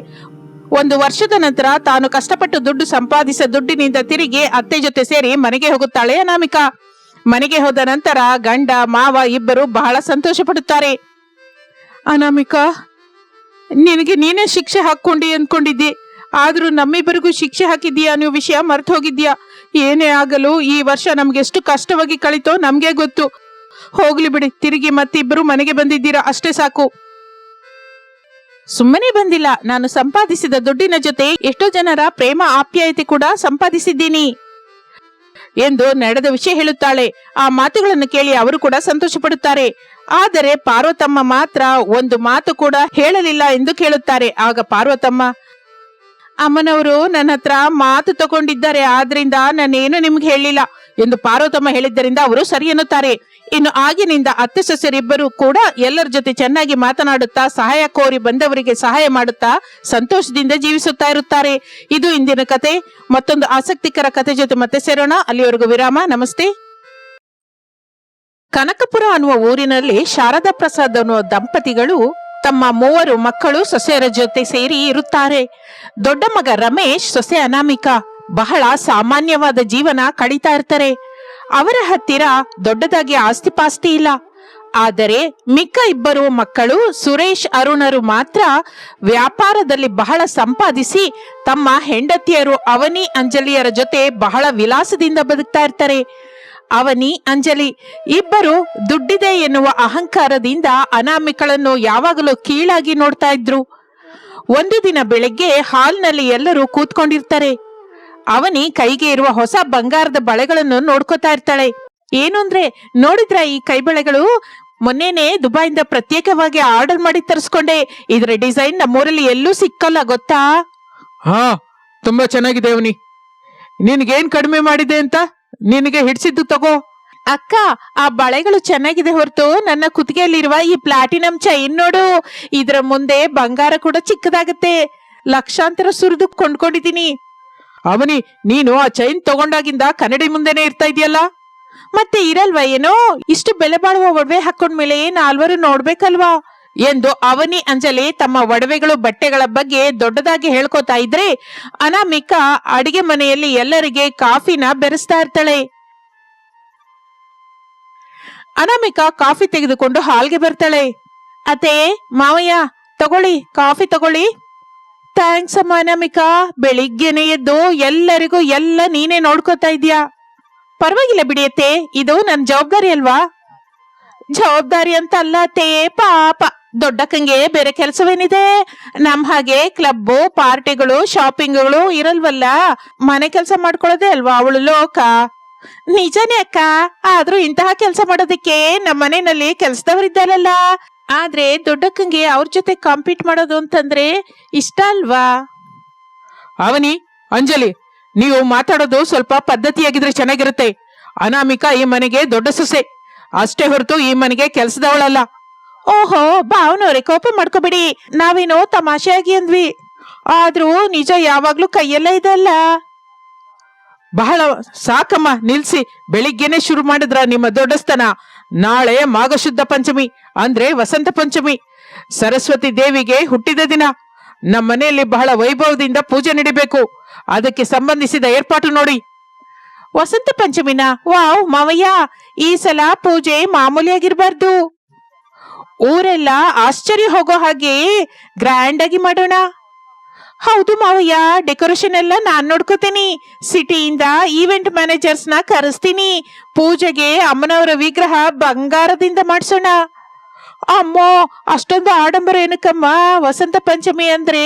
1 ವರ್ಷದ ನಂತರ ತಾನು ಕಷ್ಟಪಟ್ಟು ದುಡ್ಡು ಸಂಪಾದಿಸಿದ ದುಡ್ಡಿನಿಂದ ತಿರುಗಿ ಅತ್ತೆ ಜೊತೆ ಸೇರಿ ಮನೆಗೆ ಹೋಗುತ್ತಾಳೆ ಅನಾಮಿಕ. ಮನೆಗೆ ಹೋದ ನಂತರ ಗಂಡ ಮಾವ ಇಬ್ಬರು ಬಹಳ ಸಂತೋಷ ಪಡುತ್ತಾರೆ. ಅನಾಮಿಕ, ನಿನಗೆ ನೀನೇ ಶಿಕ್ಷೆ ಹಾಕೊಂಡಿ ಅಂದ್ಕೊಂಡಿದ್ದಿ, ಆದ್ರೂ ನಮ್ಮಿಬ್ಬರಿಗೂ ಶಿಕ್ಷೆ ಹಾಕಿದ್ದೀಯಾ ಅನ್ನೋ ವಿಷಯ ಮರೆತು ಹೋಗಿದ್ಯಾ. ಏನೇ ಆಗಲು ಈ ವರ್ಷ ನಮ್ಗೆ ಎಷ್ಟು ಕಷ್ಟವಾಗಿ ಕಳಿತೋ ನಮ್ಗೆ ಗೊತ್ತು. ಹೋಗ್ಲಿ ಬಿಡಿ, ತಿರುಗಿ ಮತ್ತಿಬ್ಬರು ಮನೆಗೆ ಬಂದಿದ್ದೀರಾ, ಅಷ್ಟೇ ಸಾಕು. ಸುಮ್ಮನೆ ಬಂದಿಲ್ಲ, ನಾನು ಸಂಪಾದಿಸಿದ ದುಡ್ಡಿನ ಜೊತೆ ಎಷ್ಟೋ ಜನರ ಪ್ರೇಮ ಆಪ್ಯಾಯತೆ ಕೂಡ ಸಂಪಾದಿಸಿದ್ದೀನಿ ಎಂದು ನಡೆದ ವಿಷಯ ಹೇಳುತ್ತಾಳೆ. ಆ ಮಾತುಗಳನ್ನು ಕೇಳಿ ಅವರು ಕೂಡ ಸಂತೋಷ ಪಡುತ್ತಾರೆ. ಆದರೆ ಪಾರ್ವತಮ್ಮ ಮಾತ್ರ ಒಂದು ಮಾತು ಕೂಡ ಹೇಳಲಿಲ್ಲ ಎಂದು ಕೇಳುತ್ತಾರೆ. ಆಗ ಪಾರ್ವತಮ್ಮ, ಅಮ್ಮನವರು ನನ್ನ ಹತ್ರ ಮಾತು ತಗೊಂಡಿದ್ದಾರೆ, ಆದ್ರಿಂದ ನಾನೇನು ನಿಮ್ಗೆ ಹೇಳಿಲ್ಲ ಎಂದು ಪಾರ್ವತಮ್ಮ ಹೇಳಿದ್ದರಿಂದ ಅವರು ಸರಿ ಎನ್ನುತ್ತಾರೆ. ಇನ್ನು ಆಗಿನಿಂದ ಅತ್ತೆ ಸೊಸೆಯರಿಬ್ಬರು ಕೂಡ ಎಲ್ಲರ ಜೊತೆ ಚೆನ್ನಾಗಿ ಮಾತನಾಡುತ್ತಾ ಸಹಾಯ ಕೋರಿ ಬಂದವರಿಗೆ ಸಹಾಯ ಮಾಡುತ್ತಾ ಸಂತೋಷದಿಂದ ಜೀವಿಸುತ್ತಾ ಇರುತ್ತಾರೆ. ಇದು ಇಂದಿನ ಕತೆ. ಮತ್ತೊಂದು ಆಸಕ್ತಿಕರ ಕತೆ ಜೊತೆ ಮತ್ತೆ ಸೇರೋಣ. ಅಲ್ಲಿವರೆಗೂ ವಿರಾಮ. ನಮಸ್ತೆ. ಕನಕಪುರ ಅನ್ನುವ ಊರಿನಲ್ಲಿ ಶಾರದಾ ಪ್ರಸಾದ್ ಅನ್ನುವ ದಂಪತಿಗಳು ತಮ್ಮ 3 ಮಕ್ಕಳು ಸೊಸೆಯರ ಜೊತೆ ಸೇರಿ ಇರುತ್ತಾರೆ. ದೊಡ್ಡ ಮಗ ರಮೇಶ್, ಸೊಸೆ ಅನಾಮಿಕಾ ಬಹಳ ಸಾಮಾನ್ಯವಾದ ಜೀವನ ಕಳೀತಾ ಇರ್ತಾರೆ. ಅವರ ಹತ್ತಿರ ದೊಡ್ಡದಾಗಿ ಆಸ್ತಿ ಪಾಸ್ತಿ ಇಲ್ಲ. ಆದರೆ ಮಿಕ್ಕ 2 ಮಕ್ಕಳು ಸುರೇಶ್, ಅರುಣರು ಮಾತ್ರ ವ್ಯಾಪಾರದಲ್ಲಿ ಬಹಳ ಸಂಪಾದಿಸಿ ತಮ್ಮ ಹೆಂಡತಿಯರು ಅವನಿ, ಅಂಜಲಿಯರ ಜೊತೆ ಬಹಳ ವಿಲಾಸದಿಂದ ಬದುಕ್ತಾ ಇರ್ತಾರೆ. ಅವನಿ, ಅಂಜಲಿ ಇಬ್ಬರು ದುಡ್ಡಿದೆ ಎನ್ನುವ ಅಹಂಕಾರದಿಂದ ಅನಾಮಿಕಳನ್ನು ಯಾವಾಗಲೂ ಕೀಳಾಗಿ ನೋಡ್ತಾ ಇದ್ರು. ಒಂದು ದಿನ ಬೆಳಗ್ಗೆ ಹಾಲ್ನಲ್ಲಿ ಎಲ್ಲರೂ ಕೂತ್ಕೊಂಡಿರ್ತಾರೆ. ಅವನಿ ಕೈಗೆ ಇರುವ ಹೊಸ ಬಂಗಾರದ ಬಳೆಗಳನ್ನು ನೋಡ್ಕೋತಾ ಇರ್ತಾಳೆ. ಏನು ಅಂದ್ರೆ, ನೋಡಿದ್ರ ಈ ಕೈ ಬಳೆಗಳು ಮೊನ್ನೆನೆ ದುಬೈಯಿಂದ ಪ್ರತ್ಯೇಕವಾಗಿ ಆರ್ಡರ್ ಮಾಡಿ ತರಿಸ್ಕೊಂಡೆ. ಇದರ ಡಿಸೈನ್ ನಮ್ಮೂರಲ್ಲಿ ಎಲ್ಲೂ ಸಿಕ್ಕಲ್ಲ ಗೊತ್ತಾ? ಹಾ, ತುಂಬಾ ಚೆನ್ನಾಗಿದೆ ಅವನಿ. ನಿನ್ಗೇನ್ ಕಡಿಮೆ ಮಾಡಿದೆ ಅಂತ? ನಿನಗೆ ಹಿಡ್ಸಿದ್ದು ತಗೋ. ಅಕ್ಕ, ಆ ಬಳೆಗಳು ಚೆನ್ನಾಗಿದೆ ಹೊರತು ನನ್ನ ಕುತ್ತಿಗೆಯಲ್ಲಿರುವ ಈ ಪ್ಲಾಟಿನಂ ಚೈನ್ ನೋಡು, ಇದರ ಮುಂದೆ ಬಂಗಾರ ಕೂಡ ಚಿಕ್ಕದಾಗತ್ತೆ. ಲಕ್ಷಾಂತರ ಸುರಿದು ಕೊಂಡ್ಕೊಂಡಿದ್ದೀನಿ. ಅವನಿ, ನೀನು ಆ ಚೈನ್ ತಗೊಂಡಾಗಿಂದ ಕನ್ನಡಿ ಮುಂದೆನೆ ಇರ್ತಾ ಇದೆಯಲ್ಲ. ಮತ್ತೆ ಇರಲ್ವಾ ಏನೋ? ಇಷ್ಟು ಬೆಲೆ ಬಾಳುವ ಒಡವೆ ಹಾಕೊಂಡ್ಮೇಲೆ ನಾಲ್ವರು ನೋಡ್ಬೇಕಲ್ವಾ ಎಂದು ಅವನಿ, ಅಂಜಲಿ ತಮ್ಮ ಒಡವೆಗಳು, ಬಟ್ಟೆಗಳ ಬಗ್ಗೆ ದೊಡ್ಡದಾಗಿ ಹೇಳ್ಕೊತಾ ಇದ್ರೆ ಅನಾಮಿಕಾ ಅಡಿಗೆ ಮನೆಯಲ್ಲಿ ಎಲ್ಲರಿಗೆ ಕಾಫಿನ ಬೆರೆಸ್ತಾ ಇರ್ತಾಳೆ. ಅನಾಮಿಕಾ ಕಾಫಿ ತೆಗೆದುಕೊಂಡು ಹಾಲ್ಗೆ ಬರ್ತಾಳೆ. ಅತ್ತೆ, ಮಾವಯ್ಯ ತಗೊಳ್ಳಿ, ಕಾಫಿ ತಗೊಳ್ಳಿ. ಥ್ಯಾಂಕ್ಸ್ ಅಮ್ಮ ಅನಾಮಿಕಾ, ಬೆಳಿಗ್ಗೆನೆ ಎದ್ದು ಎಲ್ಲರಿಗೂ ಎಲ್ಲ ನೀನೇ ನೋಡ್ಕೋತಾ ಇದ್ಯಾ. ಪರವಾಗಿಲ್ಲ ಬಿಡಿಯತ್ತೆ, ಇದು ನನ್ನ ಜವಾಬ್ದಾರಿ ಅಲ್ವಾ. ಜವಾಬ್ದಾರಿ ಅಂತ ಅಲ್ಲ ಅತ್ತೆ, ಪಾಪ ದೊಡ್ಡಕ್ಕಂಗೆ ಬೇರೆ ಕೆಲಸವೇನಿದೆ? ನಮ್ ಹಾಗೆ ಕ್ಲಬ್ಬು, ಪಾರ್ಟಿಗಳು, ಶಾಪಿಂಗ್ಗಳು ಇರಲ್ವಲ್ಲ. ಮನೆ ಕೆಲಸ ಮಾಡ್ಕೊಳ್ಳೋದೇ ಅಲ್ವಾ ಅವಳು ಲೋಕ. ನಿಜನೇ ಅಕ್ಕ, ಆದ್ರೂ ಇಂತಹ ಕೆಲಸ ಮಾಡೋದಕ್ಕೆ ನಮ್ಮ ಮನೆಯಲ್ಲಿ ಕೆಲಸದವರಿದ್ದಾರಲ್ಲ. ಆದ್ರೆ ದೊಡ್ಡಕ್ಕಂಗೆ ಅವ್ರ ಜೊತೆ ಕಾಂಪೀಟ್ ಮಾಡೋದು ಅಂತಂದ್ರೆ ಇಷ್ಟ ಅಲ್ವಾ? ಅವನಿ, ಅಂಜಲಿ, ನೀವು ಮಾತಾಡೋದು ಸ್ವಲ್ಪ ಪದ್ಧತಿಯಾಗಿದ್ರೆ ಚೆನ್ನಾಗಿರುತ್ತೆ. ಅನಾಮಿಕಾ ಈ ಮನೆಗೆ ದೊಡ್ಡ ಸೊಸೆ ಅಷ್ಟೇ ಹೊರತು ಈ ಮನೆಗೆ ಕೆಲಸದವಳಲ್ಲ. ಓಹೋ, ಭಾವನವ್ರೆ ಕೋಪ ಮಾಡ್ಕೋಬೇಡಿ, ನಾವೇನೋ ತಮಾಷೆಯಾಗಿ ಅಂದ್ವಿ. ಆದ್ರೂ ನಿಜ ಯಾವಾಗ್ಲೂ ಕೈಯೆಲ್ಲ ಇದಲ್ಲ. ಬಹಳ ಸಾಕಮ್ಮ, ನಿಲ್ಸಿ. ಬೆಳಿಗ್ಗೆನೆ ಶುರು ಮಾಡಿದ್ರ ನಿಮ್ಮ ದೊಡ್ಡಸ್ತನ. ನಾಳೆ ಮಾಘಶುದ್ಧ ಪಂಚಮಿ ಅಂದ್ರೆ ವಸಂತ ಪಂಚಮಿ, ಸರಸ್ವತಿ ದೇವಿಗೆ ಹುಟ್ಟಿದ ದಿನ. ನಮ್ಮ ಮನೆಯಲ್ಲಿ ಬಹಳ ವೈಭವದಿಂದ ಪೂಜೆ ನಡಿಬೇಕು. ಅದಕ್ಕೆ ಸಂಬಂಧಿಸಿದ ಏರ್ಪಾಟು ನೋಡಿ. ವಸಂತ ಪಂಚಮಿನ? ವಾವ್ ಮಾವಯ್ಯ, ಈ ಸಲ ಪೂಜೆ ಮಾಮೂಲಿಯಾಗಿರ್ಬಾರ್ದು. ಊರೆಲ್ಲ ಆಶ್ಚರ್ಯ ಹೋಗೋ ಹಾಗೆ ಗ್ರ್ಯಾಂಡ್ ಆಗಿ ಮಾಡೋಣ. ಹೌದು ಮಾವಯ್ಯ, ಡೆಕೋರೇಷನ್ ಎಲ್ಲ ನಾನ್ ನೋಡ್ಕೋತೀನಿ. ಸಿಟಿಯಿಂದ ಈವೆಂಟ್ ಮ್ಯಾನೇಜರ್ಸ್ ನ ಕರೆಸ್ತೀನಿ. ಪೂಜೆಗೆ ಅಮ್ಮನವರ ವಿಗ್ರಹ ಬಂಗಾರದಿಂದ ಮಾಡ್ಸೋಣ. ಅಮ್ಮೋ, ಅಷ್ಟೊಂದು ಆಡಂಬರ ಏನಕ್ಕಮ್ಮ? ವಸಂತ ಪಂಚಮಿ ಅಂದ್ರೆ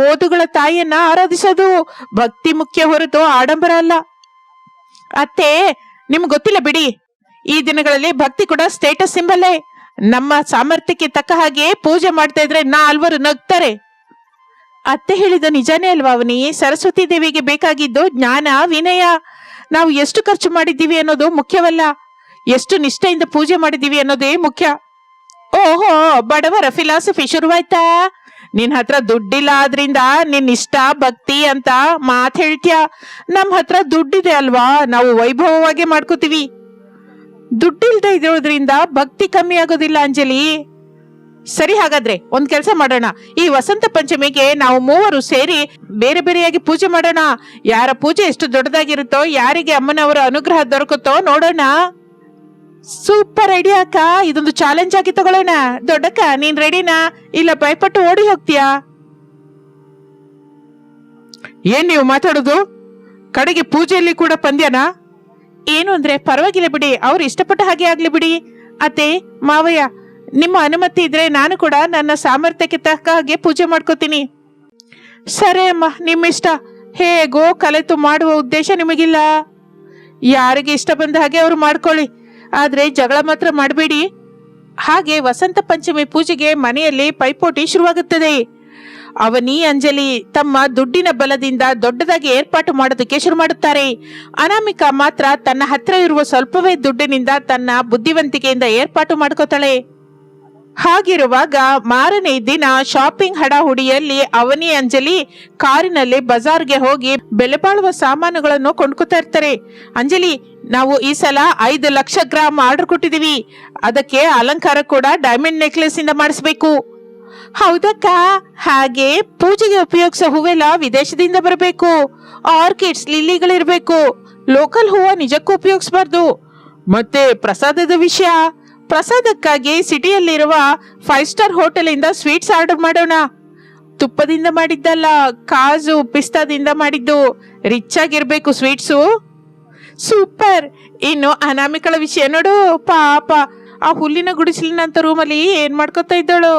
ಓದುಗಳ ತಾಯಿಯನ್ನ ಆರಾಧಿಸೋದು. ಭಕ್ತಿ ಮುಖ್ಯ ಹೊರತು ಆಡಂಬರ ಅಲ್ಲ. ಅತ್ತೆ, ನಿಮ್ಗೆ ಗೊತ್ತಿಲ್ಲ ಬಿಡಿ, ಈ ದಿನಗಳಲ್ಲಿ ಭಕ್ತಿ ಕೂಡ ಸ್ಟೇಟಸ್ ಸಿಂಬಲ್ಲೇ. ನಮ್ಮ ಸಾಮರ್ಥ್ಯಕ್ಕೆ ತಕ್ಕ ಹಾಗೆ ಪೂಜೆ ಮಾಡ್ತಾ ಇದ್ರೆ ನಾಲ್ವರು ನಗ್ತಾರೆ. ಅತ್ತೆ ಹೇಳಿದ ನಿಜಾನೇ ಅಲ್ವಾ ಅವನಿ? ಸರಸ್ವತಿ ದೇವಿಗೆ ಬೇಕಾಗಿದ್ದು ಜ್ಞಾನ, ವಿನಯ. ನಾವು ಎಷ್ಟು ಖರ್ಚು ಮಾಡಿದ್ದೀವಿ ಅನ್ನೋದು ಮುಖ್ಯವಲ್ಲ, ಎಷ್ಟು ನಿಷ್ಠೆಯಿಂದ ಪೂಜೆ ಮಾಡಿದೀವಿ ಅನ್ನೋದೇ ಮುಖ್ಯ. ಓಹೋ, ಬಡವರ ಫಿಲಾಸಫಿ ಶುರುವಾಯ್ತಾ? ನಿನ್ ಹತ್ರ ದುಡ್ಡಿಲ್ಲ ಆದ್ರಿಂದ ನಿನ್ ಇಷ್ಟ ಭಕ್ತಿ ಅಂತ ಮಾತ್ ಹೇಳ್ತೀಯ. ನಮ್ ಹತ್ರ ದುಡ್ಡಿದೆ ಅಲ್ವಾ, ನಾವು ವೈಭವವಾಗಿ ಮಾಡ್ಕೋತೀವಿ. ದುಡ್ಡಿಲ್ದೆ ಇರೋದ್ರಿಂದ ಭಕ್ತಿ ಕಮ್ಮಿ ಆಗೋದಿಲ್ಲ ಅಂಜಲಿ. ಸರಿ, ಹಾಗಾದ್ರೆ ಒಂದ್ ಕೆಲಸ ಮಾಡೋಣ. ಈ ವಸಂತ ಪಂಚಮಿಗೆ ನಾವು 3 ಸೇರಿ ಬೇರೆ ಬೇರೆಯಾಗಿ ಪೂಜೆ ಮಾಡೋಣ. ಯಾರ ಪೂಜೆ ಎಷ್ಟು ದೊಡ್ಡದಾಗಿರುತ್ತೋ, ಯಾರಿಗೆ ಅಮ್ಮನವರ ಅನುಗ್ರಹ ದೊರಕುತ್ತೋ ನೋಡೋಣ. ಸೂಪರ್ ಐಡಿಯಾ ಅಕ್ಕ, ಇದೊಂದು ಚಾಲೆಂಜ್ ಆಗಿ ತಗೊಳ್ಳೋಣ. ದೊಡ್ಡಕ್ಕ, ನೀನ್ ರೆಡಿನಾ? ಇಲ್ಲ ಭಯಪಟ್ಟು ಓಡಿ ಹೋಗ್ತೀಯಾ? ಏನ್ ನೀವು ಮಾತಾಡೋದು? ಕಡೆಗೆ ಪೂಜೆಯಲ್ಲಿ ಕೂಡ ಪಂದ್ಯನಾ? ಏನು ಅಂದ್ರೆ, ಪರವಾಗಿಲ್ಲ ಬಿಡಿ, ಅವ್ರು ಇಷ್ಟಪಟ್ಟ ಹಾಗೆ ಆಗ್ಲಿ ಬಿಡಿ. ಅತ್ತೆ, ಮಾವಯ್ಯ, ನಿಮ್ಮ ಅನುಮತಿ ಇದ್ರೆ ನಾನು ಕೂಡ ನನ್ನ ಸಾಮರ್ಥ್ಯಕ್ಕೆ ತಕ್ಕ ಹಾಗೆ ಪೂಜೆ ಮಾಡ್ಕೋತೀನಿ. ಸರಿ ಅಮ್ಮ, ನಿಮ್ಮಿಷ್ಟ. ಹೇಗೋ ಕಲೆತು ಮಾಡುವ ಉದ್ದೇಶ ನಿಮಗಿಲ್ಲ. ಯಾರಿಗೆ ಇಷ್ಟ ಬಂದ ಹಾಗೆ ಅವ್ರು ಮಾಡ್ಕೊಳ್ಳಿ, ಆದ್ರೆ ಜಗಳ ಮಾತ್ರ ಮಾಡಬೇಡಿ. ಹಾಗೆ ವಸಂತ ಪಂಚಮಿ ಪೂಜೆಗೆ ಮನೆಯಲ್ಲಿ ಪೈಪೋಟಿ ಶುರುವಾಗುತ್ತದೆ. ಅವನಿ ಅಂಜಲಿ ತಮ್ಮ ದುಡ್ಡಿನ ಬಲದಿಂದ ದೊಡ್ಡದಾಗಿ ಏರ್ಪಾಟು ಮಾಡೋದಕ್ಕೆ ಶುರು ಮಾಡುತ್ತಾರೆ. ಅನಾಮಿಕಾ ಮಾತ್ರ ತನ್ನ ಹತ್ರ ಇರುವ ಸ್ವಲ್ಪವೇ ದುಡ್ಡಿನಿಂದ ತನ್ನ ಬುದ್ಧಿವಂತಿಕೆಯಿಂದ ಏರ್ಪಾಟು ಮಾಡ್ಕೋತಾಳೆ. ಹಾಗಿರುವಾಗ ಮಾರನೇ ದಿನ ಶಾಪಿಂಗ್ ಹಡಾಹುಡಿಯಲ್ಲಿ ಅವನಿ ಅಂಜಲಿ ಕಾರಿನಲ್ಲಿ ಬಜಾರ್ಗೆ ಹೋಗಿ ಬೆಲೆ ಬಾಳುವ ಸಾಮಾನುಗಳನ್ನು ಕೊಂಡ್ಕೊತಾ ಇರ್ತಾರೆ. ಅಂಜಲಿ, ನಾವು ಈ ಸಲ 5 ಲಕ್ಷ ಗ್ರಾಮ್ ಆರ್ಡರ್ ಕೊಟ್ಟಿದೀವಿ. ಅದಕ್ಕೆ ಅಲಂಕಾರ ಕೂಡ ಡೈಮಂಡ್ ನೆಕ್ಲೆಸ್ ಇಂದ ಮಾಡಿಸ್ಬೇಕು. ಹೌದಕ್ಕ, ಹಾಗೆ ಪೂಜೆಗೆ ಉಪಯೋಗಿಸೋ ಹೂವೆಲ್ಲ ವಿದೇಶದಿಂದ ಬರಬೇಕು. ಆರ್ಕಿಡ್ಸ್, ಲಿಲ್ಲಿಗಳಿರ್ಬೇಕು. ಲೋಕಲ್ ಹೂವ ನಿಜಕ್ಕೂ ಉಪಯೋಗಿಸಬಾರ್ದು. ಮತ್ತೆ ಪ್ರಸಾದದ ವಿಷಯ, ಪ್ರಸಾದಕ್ಕಾಗಿ ಸಿಟಿಯಲ್ಲಿರುವ 5 ಸ್ಟಾರ್ ಹೋಟೆಲ್ ಇಂದ ಸ್ವೀಟ್ಸ್ ಆರ್ಡರ್ ಮಾಡೋಣ. ತುಪ್ಪದಿಂದ ಮಾಡಿದ್ದಲ್ಲ, ಕಾಜು ಪಿಸ್ತಾದಿಂದ ಮಾಡಿದ್ದು. ರಿಚ್ ಆಗಿರ್ಬೇಕು ಸ್ವೀಟ್ಸು. ಸೂಪರ್. ಇನ್ನು ಅನಾಮಿಕಳ ವಿಷಯ ನೋಡು, ಪಾಪ ಆ ಹುಲ್ಲಿನ ಗುಡಿಸಲಿನಂತ ರೂಮಲ್ಲಿ ಏನ್ ಮಾಡ್ಕೊತಾ ಇದ್ದಳು.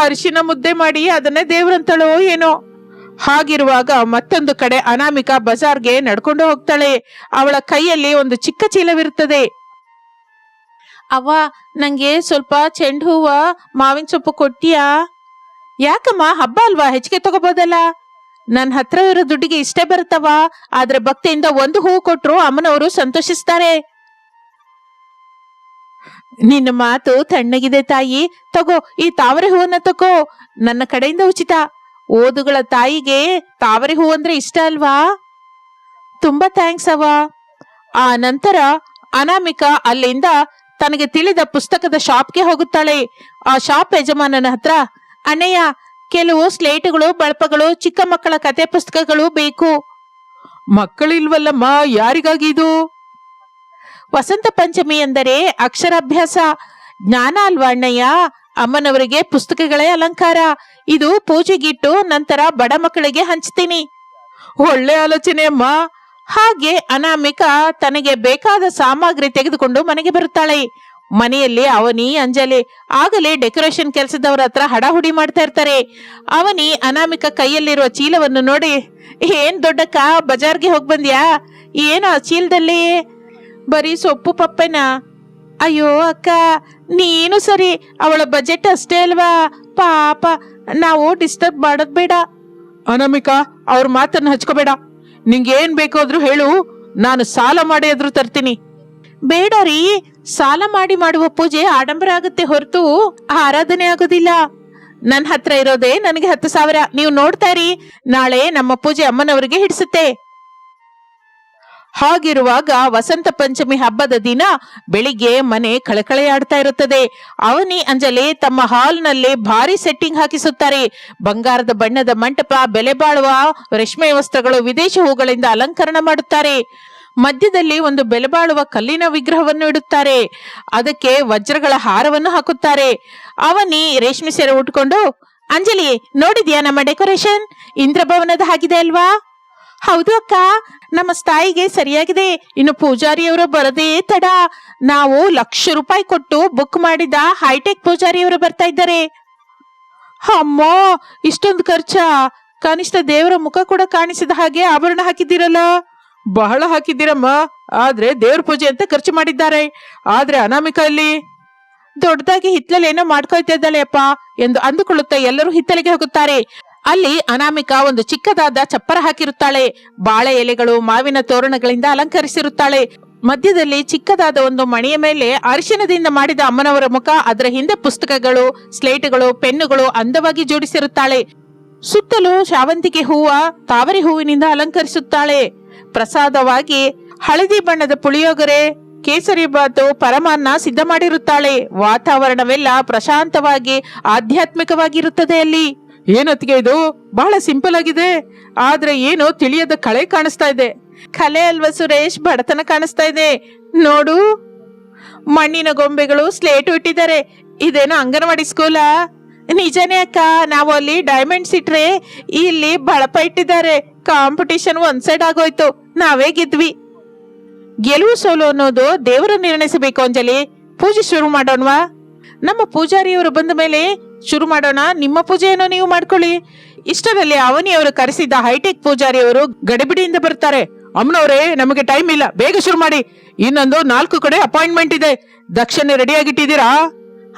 ಅರಿಶಿನ ಮುದ್ದೆ ಮಾಡಿ ಅದನ್ನೇ ದೇವ್ರಂತಳೋ ಏನೋ. ಹಾಗಿರುವಾಗ ಮತ್ತೊಂದು ಕಡೆ ಅನಾಮಿಕಾ ಬಜಾರ್ಗೆ ನಡ್ಕೊಂಡು ಹೋಗ್ತಾಳೆ. ಅವಳ ಕೈಯಲ್ಲಿ ಒಂದು ಚಿಕ್ಕ ಚೀಲವಿರುತ್ತದೆ. ಅವ್ವ, ನಂಗೆ ಸ್ವಲ್ಪ ಚೆಂಡು ಹೂವ ಮಾವಿನ ಸೊಪ್ಪು ಕೊಟ್ಟಿಯಾ? ಯಾಕಮ್ಮ, ಹಬ್ಬ ಅಲ್ವಾ, ಹೆಚ್ಚಿಗೆ ತಗೋಬೋದಲ್ಲ. ನನ್ನ ಹತ್ರ ಇರೋ ದುಡ್ಡಿಗೆ ಇಷ್ಟೇ ಬರುತ್ತವ. ಆದ್ರೆ ಭಕ್ತಿಯಿಂದ 1 ಹೂವು ಕೊಟ್ರು ಅಮ್ಮನವರು ಸಂತೋಷಿಸ್ತಾರೆ. ನಿನ್ನ ಮಾತು ತಣ್ಣಗಿದೆ ತಾಯಿ. ತಗೋ, ಈ ತಾವರೆ ಹೂವನ್ನ ತಗೋ, ನನ್ನ ಕಡೆಯಿಂದ ಉಚಿತ. ಓದುಗಳ ತಾಯಿಗೆ ತಾವರೆ ಹೂ ಅಂದ್ರೆ ಇಷ್ಟ ಅಲ್ವಾ? ತುಂಬಾ ಥ್ಯಾಂಕ್ಸ್ ಅವ್ವ. ಆ ನಂತರ ಅನಾಮಿಕಾ ಅಲ್ಲಿಂದ ತನಗೆ ತಿಳಿದ ಪುಸ್ತಕದ ಶಾಪ್ಗೆ ಹೋಗುತ್ತಾಳೆ. ಆ ಶಾಪ್ ಯಜಮಾನನ ಹತ್ರ, ಅಣ್ಣಯ್ಯ, ಕೆಲವು ಸ್ಲೇಟುಗಳು, ಬಳಪಗಳು, ಚಿಕ್ಕ ಮಕ್ಕಳ ಕತೆ ಪುಸ್ತಕಗಳು ಬೇಕು. ಮಕ್ಕಳಿಲ್ವಲ್ಲಮ್ಮ, ಯಾರಿಗಾಗಿ ಇದು? ವಸಂತ ಪಂಚಮಿ ಎಂದರೆ ಅಕ್ಷರಾಭ್ಯಾಸ, ಜ್ಞಾನ ಅಲ್ವಾ ಅಣ್ಣಯ್ಯ. ಅಮ್ಮನವರಿಗೆ ಪುಸ್ತಕಗಳೇ ಅಲಂಕಾರ. ಇದು ಪೂಜೆಗಿಟ್ಟು ನಂತರ ಬಡ ಮಕ್ಕಳಿಗೆ ಹಂಚ್ತೀನಿ. ಒಳ್ಳೆ ಆಲೋಚನೆ ಅಮ್ಮ. ಹಾಗೆ ಅನಾಮಿಕಾ ತನಗೆ ಬೇಕಾದ ಸಾಮಗ್ರಿ ತೆಗೆದುಕೊಂಡು ಮನೆಗೆ ಬರುತ್ತಾಳೆ. ಮನೆಯಲ್ಲಿ ಅವನಿ ಅಂಜಲಿ ಆಗಲೇ ಡೆಕೋರೇಷನ್ ಕೆಲಸದವರ ಹತ್ರ ಹಡಾಹುಡಿ ಮಾಡ್ತಾ ಇರ್ತಾರೆ. ಅವನಿ ಅನಾಮಿಕಾ ಕೈಯಲ್ಲಿರುವ ಚೀಲವನ್ನು ನೋಡಿ, ಏನ್ ದೊಡ್ಡಕ್ಕ, ಬಜಾರ್ಗೆ ಹೋಗ್ ಬಂದ್ಯಾ? ಏನೋ ಆ ಚೀಲದಲ್ಲಿ? ಬರೀ ಸೊಪ್ಪು ಪಪ್ಪೆನ? ಅಯ್ಯೋ ಅಕ್ಕ, ನೀನು ಸರಿ. ಅವಳ ಬಜೆಟ್ ಅಷ್ಟೇ ಅಲ್ವಾ, ಪಾಪ. ನಾವು ಡಿಸ್ಟರ್ಬ್ ಮಾಡೋದ್ ಬೇಡ. ಅನಾಮಿಕಾ, ಅವ್ರ ಮಾತನ್ನ ಹಚ್ಕೋಬೇಡ. ನಿಂಗೇನ್ ಬೇಕಾದ್ರೂ ಹೇಳು, ನಾನು ಸಾಲ ಮಾಡಿ ಆದ್ರೂ ತರ್ತೀನಿ. ಬೇಡ ರೀ, ಸಾಲ ಮಾಡಿ ಮಾಡುವ ಪೂಜೆ ಆಡಂಬರ ಆಗುತ್ತೆ ಹೊರತು ಆರಾಧನೆ ಆಗೋದಿಲ್ಲ. ನನ್ನ ಹತ್ರ ಇರೋದೇ ನನಗೆ 10,000. ನೀವು ನೋಡ್ತಾ ಇರಿ, ನಾಳೆ ನಮ್ಮ ಪೂಜೆ ಅಮ್ಮನವರಿಗೆ ಹಿಡಿಸುತ್ತೆ. ಹಾಗಿರುವಾಗ ವಸಂತ ಪಂಚಮಿ ಹಬ್ಬದ ದಿನ ಬೆಳಿಗ್ಗೆ ಮನೆ ಕಳಕಳೆಯಾಡ್ತಾ ಇರುತ್ತದೆ. ಅವನಿ ಅಂಜಲಿ ತಮ್ಮ ಹಾಲ್ನಲ್ಲಿ ಭಾರಿ ಸೆಟ್ಟಿಂಗ್ ಹಾಕಿಸುತ್ತಾರೆ. ಬಂಗಾರದ ಬಣ್ಣದ ಮಂಟಪ, ಬೆಲೆ ಬಾಳುವ ರೇಷ್ಮೆ ವಸ್ತ್ರಗಳು, ವಿದೇಶಿ ಹೂಗಳಿಂದ ಅಲಂಕರಣ ಮಾಡುತ್ತಾರೆ. ಮಧ್ಯದಲ್ಲಿ ಒಂದು ಬೆಲೆ ಬಾಳುವ ಕಲ್ಲಿನ ವಿಗ್ರಹವನ್ನು ಇಡುತ್ತಾರೆ. ಅದಕ್ಕೆ ವಜ್ರಗಳ ಹಾರವನ್ನು ಹಾಕುತ್ತಾರೆ. ಅವನಿ ರೇಷ್ಮೆ ಸೀರೆ ಉಟ್ಕೊಂಡು, ಅಂಜಲಿ, ನೋಡಿದ್ಯಾ ನಮ್ಮ ಡೆಕೋರೇಷನ್? ಇಂದ್ರಭವನದ ಹಾಗಿದೆ ಅಲ್ವಾ? ಹೌದು ಅಕ್ಕ, ನಮ್ಮ ಸ್ಥಾಯಿಗೆ ಸರಿಯಾಗಿದೆ. ಇನ್ನು ಪೂಜಾರಿಯವರು ಬರದೇ ತಡ. ನಾವು ₹1,00,000 ಕೊಟ್ಟು ಬುಕ್ ಮಾಡಿದ ಹೈಟೆಕ್ ಪೂಜಾರಿಯವರು ಬರ್ತಾ ಇದ್ದಾರೆ. ಅಮ್ಮ, ಇಷ್ಟೊಂದು ಖರ್ಚಾ? ಕನಿಷ್ಠ ದೇವರ ಮುಖ ಕೂಡ ಕಾಣಿಸಿದ ಹಾಗೆ ಆಭರಣ ಹಾಕಿದ್ದೀರಲ್ಲ. ಬಹಳ ಹಾಕಿದ್ದೀರಮ್ಮ. ಆದ್ರೆ ದೇವ್ರ ಪೂಜೆ ಅಂತ ಖರ್ಚು ಮಾಡಿದ್ದಾರೆ. ಆದ್ರೆ ಅನಾಮಿಕಾ ಇಲ್ಲಿ ದೊಡ್ಡದಾಗಿ ಹಿತ್ತಲಲ್ಲಿ ಏನೋ ಮಾಡ್ಕೊಳ್ತಾ ಇದ್ದಾಳೆ ಅಪ್ಪ ಎಂದು ಅಂದುಕೊಳ್ಳುತ್ತಾ ಎಲ್ಲರೂ ಹಿತ್ತಲಿಗೆ ಹೋಗುತ್ತಾರೆ. ಅಲ್ಲಿ ಅನಾಮಿಕಾ ಒಂದು ಚಿಕ್ಕದಾದ ಚಪ್ಪರ ಹಾಕಿರುತ್ತಾಳೆ. ಬಾಳೆ ಎಲೆಗಳು, ಮಾವಿನ ತೋರಣಗಳಿಂದ ಅಲಂಕರಿಸಿರುತ್ತಾಳೆ. ಮಧ್ಯದಲ್ಲಿ ಚಿಕ್ಕದಾದ ಒಂದು ಮಣಿಯ ಮೇಲೆ ಅರಿಶಿನದಿಂದ ಮಾಡಿದ ಅಮ್ಮನವರ ಮುಖ, ಅದರ ಹಿಂದೆ ಪುಸ್ತಕಗಳು, ಸ್ಲೇಟುಗಳು, ಪೆನ್ನುಗಳು ಅಂದವಾಗಿ ಜೋಡಿಸಿರುತ್ತಾಳೆ. ಸುತ್ತಲೂ ಶಾವಂತಿಗೆ ಹೂವ, ತಾವರೆ ಹೂವಿನಿಂದ ಅಲಂಕರಿಸುತ್ತಾಳೆ. ಪ್ರಸಾದವಾಗಿ ಹಳದಿ ಬಣ್ಣದ ಪುಳಿಯೋಗರೆ, ಕೇಸರಿ ಬಾತು, ಪರಮಾನ್ನ ಸಿದ್ಧ ಮಾಡಿರುತ್ತಾಳೆ. ವಾತಾವರಣವೆಲ್ಲ ಪ್ರಶಾಂತವಾಗಿ ಆಧ್ಯಾತ್ಮಿಕವಾಗಿರುತ್ತದೆ. ಅಲ್ಲಿ ಏನತ್ತಿಗೆ ಇದು? ಬಹಳ ಸಿಂಪಲ್ ಆಗಿದೆ, ಆದ್ರೆ ಏನೋ ತಿಳಿಯದ ಕಳೆ ಕಾಣಿಸ್ತಾ ಇದೆ. ಕಲೆ ಅಲ್ವಾ ಸುರೇಶ್, ಬಡತನ ಕಾಣಿಸ್ತಾ ಇದೆ ನೋಡು. ಮಣ್ಣಿನ ಗೊಂಬೆಗಳು, ಸ್ಲೇಟು ಇಟ್ಟಿದ್ದಾರೆ. ಇದೇನೋ ಅಂಗನವಾಡಿ ಸ್ಕೂಲಾ? ನಿಜನೇ ಅಕ್ಕ, ನಾವು ಅಲ್ಲಿ ಡೈಮಂಡ್ಸ್ ಇಟ್ರೆ ಇಲ್ಲಿ ಬಳಪ ಇಟ್ಟಿದ್ದಾರೆ. ಕಾಂಪಿಟಿಷನ್ ಒಂದ್ ಸೈಡ್ ಆಗೋಯ್ತು, ನಾವೇ ಗೆದ್ವಿ. ಗೆಲುವು ಸೋಲು ಅನ್ನೋದು ದೇವರು ನಿರ್ಣಯಿಸಬೇಕು. ಅಂಜಲಿ, ಪೂಜೆ ಶುರು ಮಾಡೋಣವಾ? ನಮ್ಮ ಪೂಜಾರಿಯವರು ಬಂದ ಮೇಲೆ ಶುರು ಮಾಡೋಣ, ನಿಮ್ಮ ಪೂಜೆಯನ್ನು ನೀವು ಮಾಡ್ಕೊಳ್ಳಿ. ಇಷ್ಟರಲ್ಲಿ ಅವನಿಯವರು ಕರೆಸಿದ್ದ ಹೈಟೆಕ್ ಪೂಜಾರಿಯವರು ಗಡಿಬಿಡಿಯಿಂದ ಬರ್ತಾರೆ. ಅಮ್ಮನವ್ರೆ, ನಮಗೆ ಟೈಮ್ ಇಲ್ಲ, ಬೇಗ ಶುರು ಮಾಡಿ. ಇನ್ನೊಂದು 4 ಕಡೆ ಅಪಾಯಿಂಟ್ಮೆಂಟ್ ಇದೆ. ದಕ್ಷಿಣ ರೆಡಿಯಾಗಿಟ್ಟಿದ್ದೀರಾ?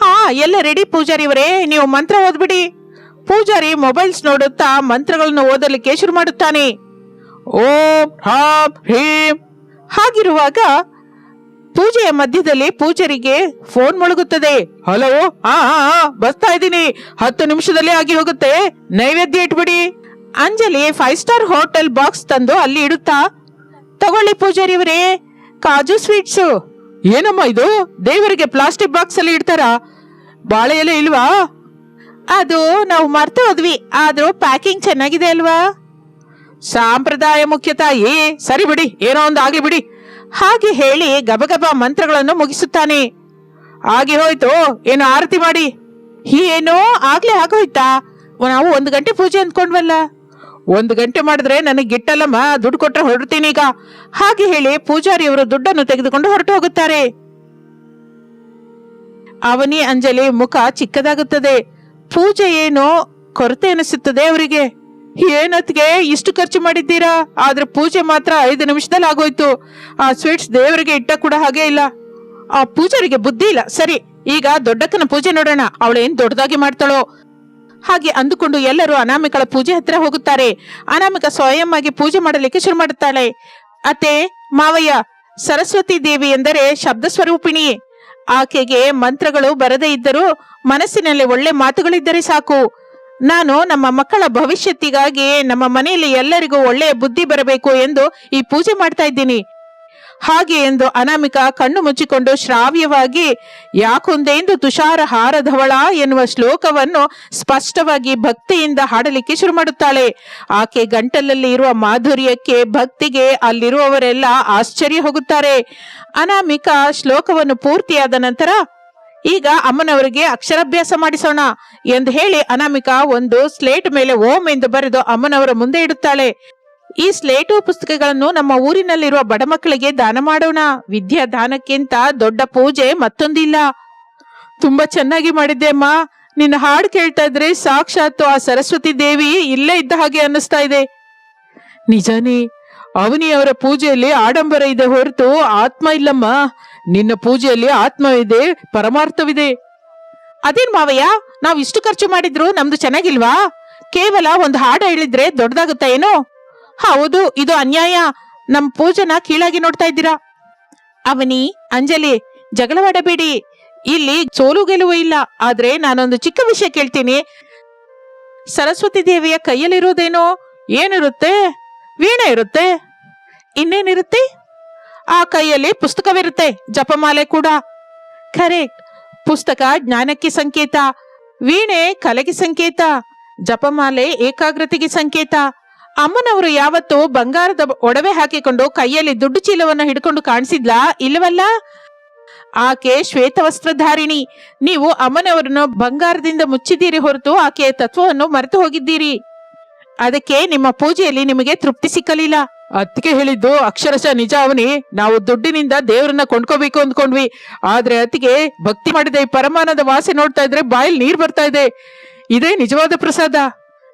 ಹಾ, ಎಲ್ಲ ರೆಡಿ ಪೂಜಾರಿಯವರೇ, ನೀವು ಮಂತ್ರ ಓದ್ಬಿಡಿ. ಪೂಜಾರಿ ಮೊಬೈಲ್ಸ್ ನೋಡುತ್ತಾ ಮಂತ್ರಗಳನ್ನು ಓದಲಿಕ್ಕೆ ಶುರು ಮಾಡುತ್ತಾನೆ. ಓಂ ಹ್ರಾಂ ಹ್ರೀಂ. ಹಾಗಿರುವಾಗ ಪೂಜೆಯ ಮಧ್ಯದಲ್ಲಿ ಪೂಜಾರಿಗೆ ಫೋನ್ ಮೊಳಗುತ್ತದೆ. ಹಲೋ, ಬರ್ತಾ ಇದ್ದೀನಿ, 10 ನಿಮಿಷದಲ್ಲೇ ಆಗಿ ಹೋಗುತ್ತೆ. ನೈವೇದ್ಯ ಇಟ್ಬಿಡಿ. ಅಂಜಲಿ 5 ಸ್ಟಾರ್ ಹೋಟೆಲ್ ಬಾಕ್ಸ್ ತಂದು ಅಲ್ಲಿ ಇಡುತ್ತಾ, ತಗೊಳ್ಳಿ ಪೂಜಾರಿಯವರೇ, ಕಾಜು ಸ್ವೀಟ್ಸು. ಏನಮ್ಮ ಇದು? ದೇವರಿಗೆ ಪ್ಲಾಸ್ಟಿಕ್ ಬಾಕ್ಸ್ ಅಲ್ಲಿ ಇಡ್ತಾರಾ? ಬಾಳೆ ಎಲೆ ಇಲ್ವಾ? ಅದು ನಾವು ಮರ್ತು ಹೋದ್ವಿ, ಆದ್ರೂ ಪ್ಯಾಕಿಂಗ್ ಚೆನ್ನಾಗಿದೆ ಅಲ್ವಾ? ಸಂಪ್ರದಾಯ ಮುಖ್ಯ ತಾಯಿ. ಸರಿ ಬಿಡಿ, ಏನೋ ಒಂದು ಆಗ್ಲಿ ಬಿಡಿ. ಹಾಗೆ ಹೇಳಿ ಗಬಗಬ ಮಂತ್ರಗಳನ್ನು ಮುಗಿಸುತ್ತಾನೆ. ಆಗಿ ಹೋಯ್ತು, ಏನು ಆರತಿ ಮಾಡಿ. ಏನೋ ಆಗ್ಲೇ ಆಗೋಯ್ತಾ? ನಾವು 1 ಗಂಟೆ ಪೂಜೆ ಅಂದ್ಕೊಂಡ್ವಲ್ಲ. 1 ಗಂಟೆ ಮಾಡಿದ್ರೆ ನನಗೆ ಗಿಟ್ಟಲ್ಲಮ್ಮ, ದುಡ್ಡು ಕೊಟ್ರೆ ಹೊರಡ್ತೀನಿ ಈಗ. ಹಾಗೆ ಹೇಳಿ ಪೂಜಾರಿಯವರು ದುಡ್ಡನ್ನು ತೆಗೆದುಕೊಂಡು ಹೊರಟು ಹೋಗುತ್ತಾರೆ. ಅವನಿ ಅಂಜಲಿ ಮುಖ ಚಿಕ್ಕದಾಗುತ್ತದೆ. ಪೂಜೆ ಏನೋ ಕೊರತೆ ಅನಿಸುತ್ತದೆ ಅವರಿಗೆ. ಏನತ್ಗೆ ಇಷ್ಟು ಖರ್ಚು ಮಾಡಿದ್ದೀರಾ? ಆದ್ರೆ ಪೂಜೆ ಮಾತ್ರ 5 ನಿಮಿಷದಲ್ಲಿ ಆಗೋಯ್ತು. ಆ ಸ್ವೀಟ್ಸ್ ದೇವರಿಗೆ ಇಟ್ಟ ಕೂಡ ಹಾಗೆ ಇಲ್ಲ. ಆ ಪೂಜಾರಿಗೆ ಬುದ್ಧಿ ಇಲ್ಲ. ಸರಿ, ಈಗ ದೊಡ್ಡಕ್ಕನ ಪೂಜೆ ನೋಡೋಣ, ಅವಳೇನ್ ದೊಡ್ಡದಾಗಿ ಮಾಡ್ತಾಳೋ. ಹಾಗೆ ಅಂದುಕೊಂಡು ಎಲ್ಲರೂ ಅನಾಮಿಕಳ ಪೂಜೆ ಹತ್ತಿರ ಹೋಗುತ್ತಾರೆ. ಅನಾಮಿಕ ಸ್ವಯಂ ಆಗಿ ಪೂಜೆ ಮಾಡಲಿಕ್ಕೆ ಶುರು ಮಾಡುತ್ತಾಳೆ. ಅತ್ತೆ, ಮಾವಯ್ಯ, ಸರಸ್ವತಿ ದೇವಿ ಎಂದರೆ ಶಬ್ದ ಸ್ವರೂಪಿಣಿ. ಆಕೆಗೆ ಮಂತ್ರಗಳು ಬರದೇ ಇದ್ದರೂ ಮನಸ್ಸಿನಲ್ಲಿ ಒಳ್ಳೆ ಮಾತುಗಳಿದ್ದರೆ ಸಾಕು. ನಾನು ನಮ್ಮ ಮಕ್ಕಳ ಭವಿಷ್ಯತ್ತಿಗಾಗಿ ನಮ್ಮ ಮನೆಯಲ್ಲಿ ಎಲ್ಲರಿಗೂ ಒಳ್ಳೆಯ ಬುದ್ಧಿ ಬರಬೇಕು ಎಂದು ಈ ಪೂಜೆ ಮಾಡ್ತಾ ಇದ್ದೀನಿ. ಹಾಗೆ ಎಂದು ಅನಾಮಿಕ ಕಣ್ಣು ಮುಚ್ಚಿಕೊಂಡು ಶ್ರಾವ್ಯವಾಗಿ ಯಾಕೊಂದೆಂದು ತುಷಾರ ಹಾರಧವಳ ಎನ್ನುವ ಶ್ಲೋಕವನ್ನು ಸ್ಪಷ್ಟವಾಗಿ ಭಕ್ತಿಯಿಂದ ಹಾಡಲಿಕ್ಕೆ ಶುರು ಮಾಡುತ್ತಾಳೆ. ಆಕೆ ಗಂಟಲಲ್ಲಿ ಇರುವ ಮಾಧುರ್ಯಕ್ಕೆ, ಭಕ್ತಿಗೆ ಅಲ್ಲಿರುವವರೆಲ್ಲ ಆಶ್ಚರ್ಯ ಹೋಗುತ್ತಾರೆ. ಅನಾಮಿಕ ಶ್ಲೋಕವನ್ನು ಪೂರ್ತಿಯಾದ ನಂತರ, ಈಗ ಅಮ್ಮನವರಿಗೆ ಅಕ್ಷರಾಭ್ಯಾಸ ಮಾಡಿಸೋಣ ಎಂದು ಹೇಳಿ ಅನಾಮಿಕ ಒಂದು ಸ್ಲೇಟ್ ಮೇಲೆ ಓಂ ಎಂದು ಬರೆದು ಅಮ್ಮನವರ ಮುಂದೆ ಇಡುತ್ತಾಳೆ. ಈ ಸ್ಲೇಟು ಪುಸ್ತಕಗಳನ್ನು ನಮ್ಮ ಊರಿನಲ್ಲಿರುವ ಬಡ ಮಕ್ಕಳಿಗೆ ದಾನ ಮಾಡೋಣ. ವಿದ್ಯಾ ದಾನಕ್ಕಿಂತ ದೊಡ್ಡ ಪೂಜೆ ಮತ್ತೊಂದಿಲ್ಲ. ತುಂಬಾ ಚೆನ್ನಾಗಿ ಮಾಡಿದ್ದೆ ಅಮ್ಮ. ನಿನ್ನ ಹಾಡು ಕೇಳ್ತಾ ಇದ್ರೆ ಸಾಕ್ಷಾತ್ ಆ ಸರಸ್ವತಿ ದೇವಿ ಇಲ್ಲೇ ಇದ್ದ ಹಾಗೆ ಅನ್ನಿಸ್ತಾ ಇದೆ. ನಿಜಾನೇ, ಅವನಿಯವರ ಪೂಜೆಯಲ್ಲಿ ಆಡಂಬರ ಇದೆ ಹೊರತು ಆತ್ಮ ಇಲ್ಲಮ್ಮ. ನಿನ್ನ ಪೂಜೆಯಲ್ಲಿ ಆತ್ಮವಿದೆ, ಪರಮಾರ್ಥವಿದೆ. ಅದೇನ್ ಮಾವಯ್ಯ, ನಾವ್ ಇಷ್ಟು ಖರ್ಚು ಮಾಡಿದ್ರು ನಮ್ದು ಚೆನ್ನಾಗಿಲ್ವಾ? ಕೇವಲ ಒಂದು ಹಾಡು ಹೇಳಿದ್ರೆ ದೊಡ್ಡದಾಗುತ್ತಾ ಏನೋ? ಹೌದು, ಇದು ಅನ್ಯಾಯ. ನಮ್ ಪೂಜೆನ ಕೀಳಾಗಿ ನೋಡ್ತಾ ಇದ್ದೀರಾ. ಅವನಿ, ಅಂಜಲಿ, ಜಗಳವಾಡಬೇಡಿ. ಇಲ್ಲಿ ಸೋಲು ಗೆಲುವು ಇಲ್ಲ. ಆದ್ರೆ ನಾನೊಂದು ಚಿಕ್ಕ ವಿಷಯ ಕೇಳ್ತೀನಿ. ಸರಸ್ವತಿ ದೇವಿಯ ಕೈಯಲ್ಲಿರೋದೇನೋ? ಏನಿರುತ್ತೆ? ವೀಣೆ ಇರುತ್ತೆ. ಇನ್ನೇನಿರುತ್ತೆ? ಆ ಕೈಯಲ್ಲಿ ಪುಸ್ತಕವಿರುತ್ತೆ, ಜಪಮಾಲೆ ಕೂಡ. ಕರೆಕ್ಟ್. ಪುಸ್ತಕ ಜ್ಞಾನಕ್ಕೆ ಸಂಕೇತ, ವೀಣೆ ಕಲೆಗೆ ಸಂಕೇತ, ಜಪಮಾಲೆ ಏಕಾಗ್ರತೆಗೆ ಸಂಕೇತ. ಅಮ್ಮನವರು ಯಾವತ್ತೂ ಬಂಗಾರದ ಒಡವೆ ಹಾಕಿಕೊಂಡು ಕೈಯಲ್ಲಿ ದುಡ್ಡು ಚೀಲವನ್ನು ಹಿಡ್ಕೊಂಡು ಕಾಣಿಸಿದ್ಲಾ? ಇಲ್ಲವಲ್ಲ. ಆಕೆ ಶ್ವೇತವಸ್ತ್ರಧಾರಿಣಿ. ನೀವು ಅಮ್ಮನವರನ್ನು ಬಂಗಾರದಿಂದ ಮುಚ್ಚಿದ್ದೀರಿ ಹೊರತು ಆಕೆಯ ತತ್ವವನ್ನು ಮರೆತು ಹೋಗಿದ್ದೀರಿ. ಅದಕ್ಕೆ ನಿಮ್ಮ ಪೂಜೆಯಲ್ಲಿ ನಿಮಗೆ ತೃಪ್ತಿ ಸಿಕ್ಕಲಿಲ್ಲ. ಅದಕ್ಕೆ ಹೇಳಿದ್ದು ಅಕ್ಷರಶಃ ನಿಜ. ಅವನಿ, ನಾವು ದುಡ್ಡಿನಿಂದ ದೇವರನ್ನ ಕೊಂಡ್ಕೋಬೇಕು ಅಂದ್ಕೊಂಡ್ವಿ. ಆದ್ರೆ ಅದಕ್ಕೆ ಭಕ್ತಿ ಮಾಡಿದ ಈ ಪರಮಾನದ ವಾಸೆ ನೋಡ್ತಾ ಇದ್ರೆ ಬಾಯಲ್ಲಿ ನೀರ್ ಬರ್ತಾ ಇದೆ. ಇದೇ ನಿಜವಾದ ಪ್ರಸಾದ.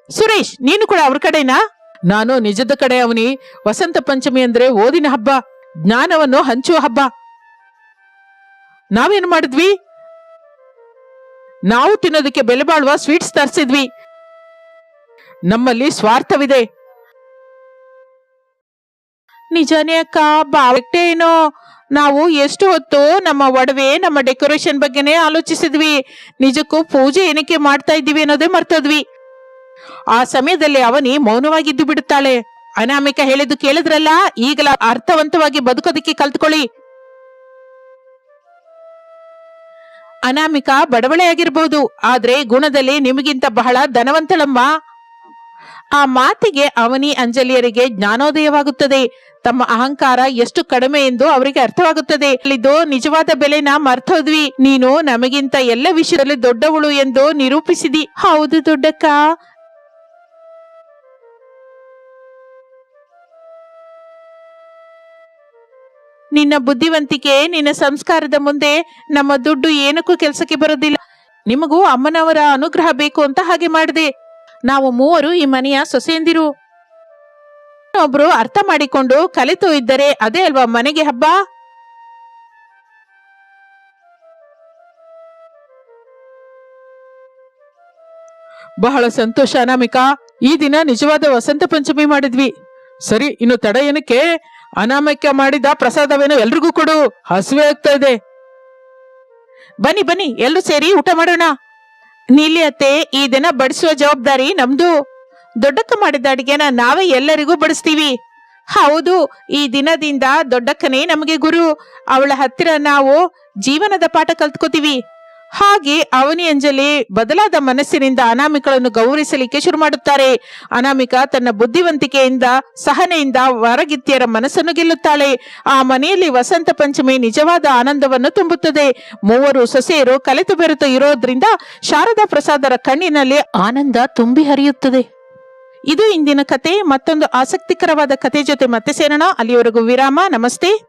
ಸುರೇಶ್, ನೀನು ಕೂಡ ಅವ್ರ ಕಡೆನಾ? ನಾನು ನಿಜದ ಕಡೆ ಅವನಿ. ವಸಂತ ಪಂಚಮಿ ಅಂದ್ರೆ ಓದಿನ ಹಬ್ಬ, ಜ್ಞಾನವನ್ನು ಹಂಚುವ ಹಬ್ಬ. ನಾವೇನು ಮಾಡಿದ್ವಿ? ನಾವು ತಿನ್ನೋದಕ್ಕೆ ಬೆಲೆ ಬಾಳುವ ಸ್ವೀಟ್ಸ್ ತರಿಸಿದ್ವಿ. ನಮ್ಮಲ್ಲಿ ಸ್ವಾರ್ಥವಿದೆ. ನಿಜಾನೇ ಅಕ್ಕ, ಬಾವಟ್ಟೆ ಏನೋ. ನಾವು ಎಷ್ಟು ಹೊತ್ತು ನಮ್ಮ ಒಡವೆ, ನಮ್ಮ ಡೆಕೋರೇಷನ್ ಬಗ್ಗೆನೇ ಆಲೋಚಿಸಿದ್ವಿ. ನಿಜಕ್ಕೂ ಪೂಜೆ ಏನಕ್ಕೆ ಮಾಡ್ತಾ ಇದ್ದೀವಿ ಅನ್ನೋದೇ ಮರ್ತೋದ್ವಿ. ಆ ಸಮಯದಲ್ಲಿ ಅವನಿ ಮೌನವಾಗಿದ್ದು ಬಿಡುತ್ತಾಳೆ. ಅನಾಮಿಕ ಹೇಳಿದ್ದು ಕೇಳಿದ್ರಲ್ಲ, ಈಗಲ ಅರ್ಥವಂತವಾಗಿ ಬದುಕೋದಕ್ಕೆ ಕಲ್ತ್ಕೊಳ್ಳಿ. ಅನಾಮಿಕ ಬಡವಳೆಯಾಗಿರ್ಬಹುದು, ಆದ್ರೆ ಗುಣದಲ್ಲಿ ನಿಮಗಿಂತ ಬಹಳ ಧನವಂತಳಮ್ಮ. ಆ ಮಾತಿಗೆ ಅವನಿ ಅಂಜಲಿಯರಿಗೆ ಜ್ಞಾನೋದಯವಾಗುತ್ತದೆ. ತಮ್ಮ ಅಹಂಕಾರ ಎಷ್ಟು ಕಡಿಮೆ ಎಂದು ಅವರಿಗೆ ಅರ್ಥವಾಗುತ್ತದೆ. ಇದು ನಿಜವಾದ ಬೆಲೆನ ಮರ್ತೋದ್ವಿ. ನೀನು ನಮಗಿಂತ ಎಲ್ಲ ವಿಷಯದಲ್ಲಿ ದೊಡ್ಡವಳು ಎಂದು ನಿರೂಪಿಸಿದಿ. ಹೌದು ದೊಡ್ಡಕ್ಕ. ನಿನ್ನ ಬುದ್ಧಿವಂತಿಕೆ, ನಿನ್ನ ಸಂಸ್ಕಾರದ ಮುಂದೆ ನಮ್ಮ ದುಡ್ಡು ಏನಕ್ಕೂ ಕೆಲಸಕ್ಕೆ ಬರೋದಿಲ್ಲ. ನಿಮಗೂ ಅಮ್ಮನವರ ಅನುಗ್ರಹ ಬೇಕು ಅಂತ ಹಾಗೆ ಮಾಡಿದೆ. ನಾವು ಮೂವರು ಈ ಮನೆಯ ಸೊಸೆಯಂದಿರು. ಒಬ್ರು ಅರ್ಥ ಮಾಡಿಕೊಂಡು ಕಲಿತು ಇದ್ದರೆ ಅದೇ ಅಲ್ವಾ ಮನೆಗೆ ಹಬ್ಬ. ಬಹಳ ಸಂತೋಷ ಅನಾಮಿಕಾ. ಈ ದಿನ ನಿಜವಾದ ವಸಂತ ಪಂಚಮಿ ಮಾಡಿದ್ವಿ. ಸರಿ, ಇನ್ನು ತಡ ಏನಕ್ಕೆ? ಅನಾಮಿಕ ಮಾಡಿದ ಪ್ರಸಾದವೇನೋ ಎಲ್ರಿಗೂ ಕೊಡು, ಹಸಿವೆ ಆಗ್ತಾ ಇದೆ. ಬನ್ನಿ ಬನ್ನಿ, ಎಲ್ಲರೂ ಸೇರಿ ಊಟ ಮಾಡೋಣ. ನೀಲಿ ಅತ್ತೆ, ಈ ದಿನ ಬಡಿಸುವ ಜವಾಬ್ದಾರಿ ನಮ್ದು. ದೊಡ್ಡಕ್ಕ ಮಾಡಿದ ಅಡಿಗೆನ ನಾವೇ ಎಲ್ಲರಿಗೂ ಬಡಿಸ್ತೀವಿ. ಹೌದು, ಈ ದಿನದಿಂದ ದೊಡ್ಡಕ್ಕನೇ ನಮಗೆ ಗುರು. ಅವಳ ಹತ್ತಿರ ನಾವು ಜೀವನದ ಪಾಠ ಕಲ್ತ್ಕೋತೀವಿ. ಹಾಗೆ ಅವನಿ ಅಂಜಲಿ ಬದಲಾದ ಮನಸ್ಸಿನಿಂದ ಅನಾಮಿಕಳನ್ನು ಗೌರವಿಸಲಿಕ್ಕೆ ಶುರು ಮಾಡುತ್ತಾರೆ. ಅನಾಮಿಕಾ ತನ್ನ ಬುದ್ಧಿವಂತಿಕೆಯಿಂದ ಸಹನೆಯಿಂದ ವರಗಿತ್ತಿಯರ ಮನಸ್ಸನ್ನು ಗೆಲ್ಲುತ್ತಾಳೆ. ಆ ಮನೆಯಲ್ಲಿ ವಸಂತ ಪಂಚಮಿ ನಿಜವಾದ ಆನಂದವನ್ನು ತುಂಬುತ್ತದೆ. ಮೂವರು ಸೊಸೆಯರು ಕಲೆತು ಬೆರೆತು ಇರೋದ್ರಿಂದ ಶಾರದಾ ಪ್ರಸಾದರ ಕಣ್ಣಿನಲ್ಲಿ ಆನಂದ ತುಂಬಿ ಹರಿಯುತ್ತದೆ. ಇದು ಇಂದಿನ ಕತೆ. ಮತ್ತೊಂದು ಆಸಕ್ತಿಕರವಾದ ಕತೆ ಜೊತೆ ಮತ್ತೆ ಸೇರೋಣ. ಅಲ್ಲಿಯವರೆಗೂ ವಿರಾಮ. ನಮಸ್ತೆ.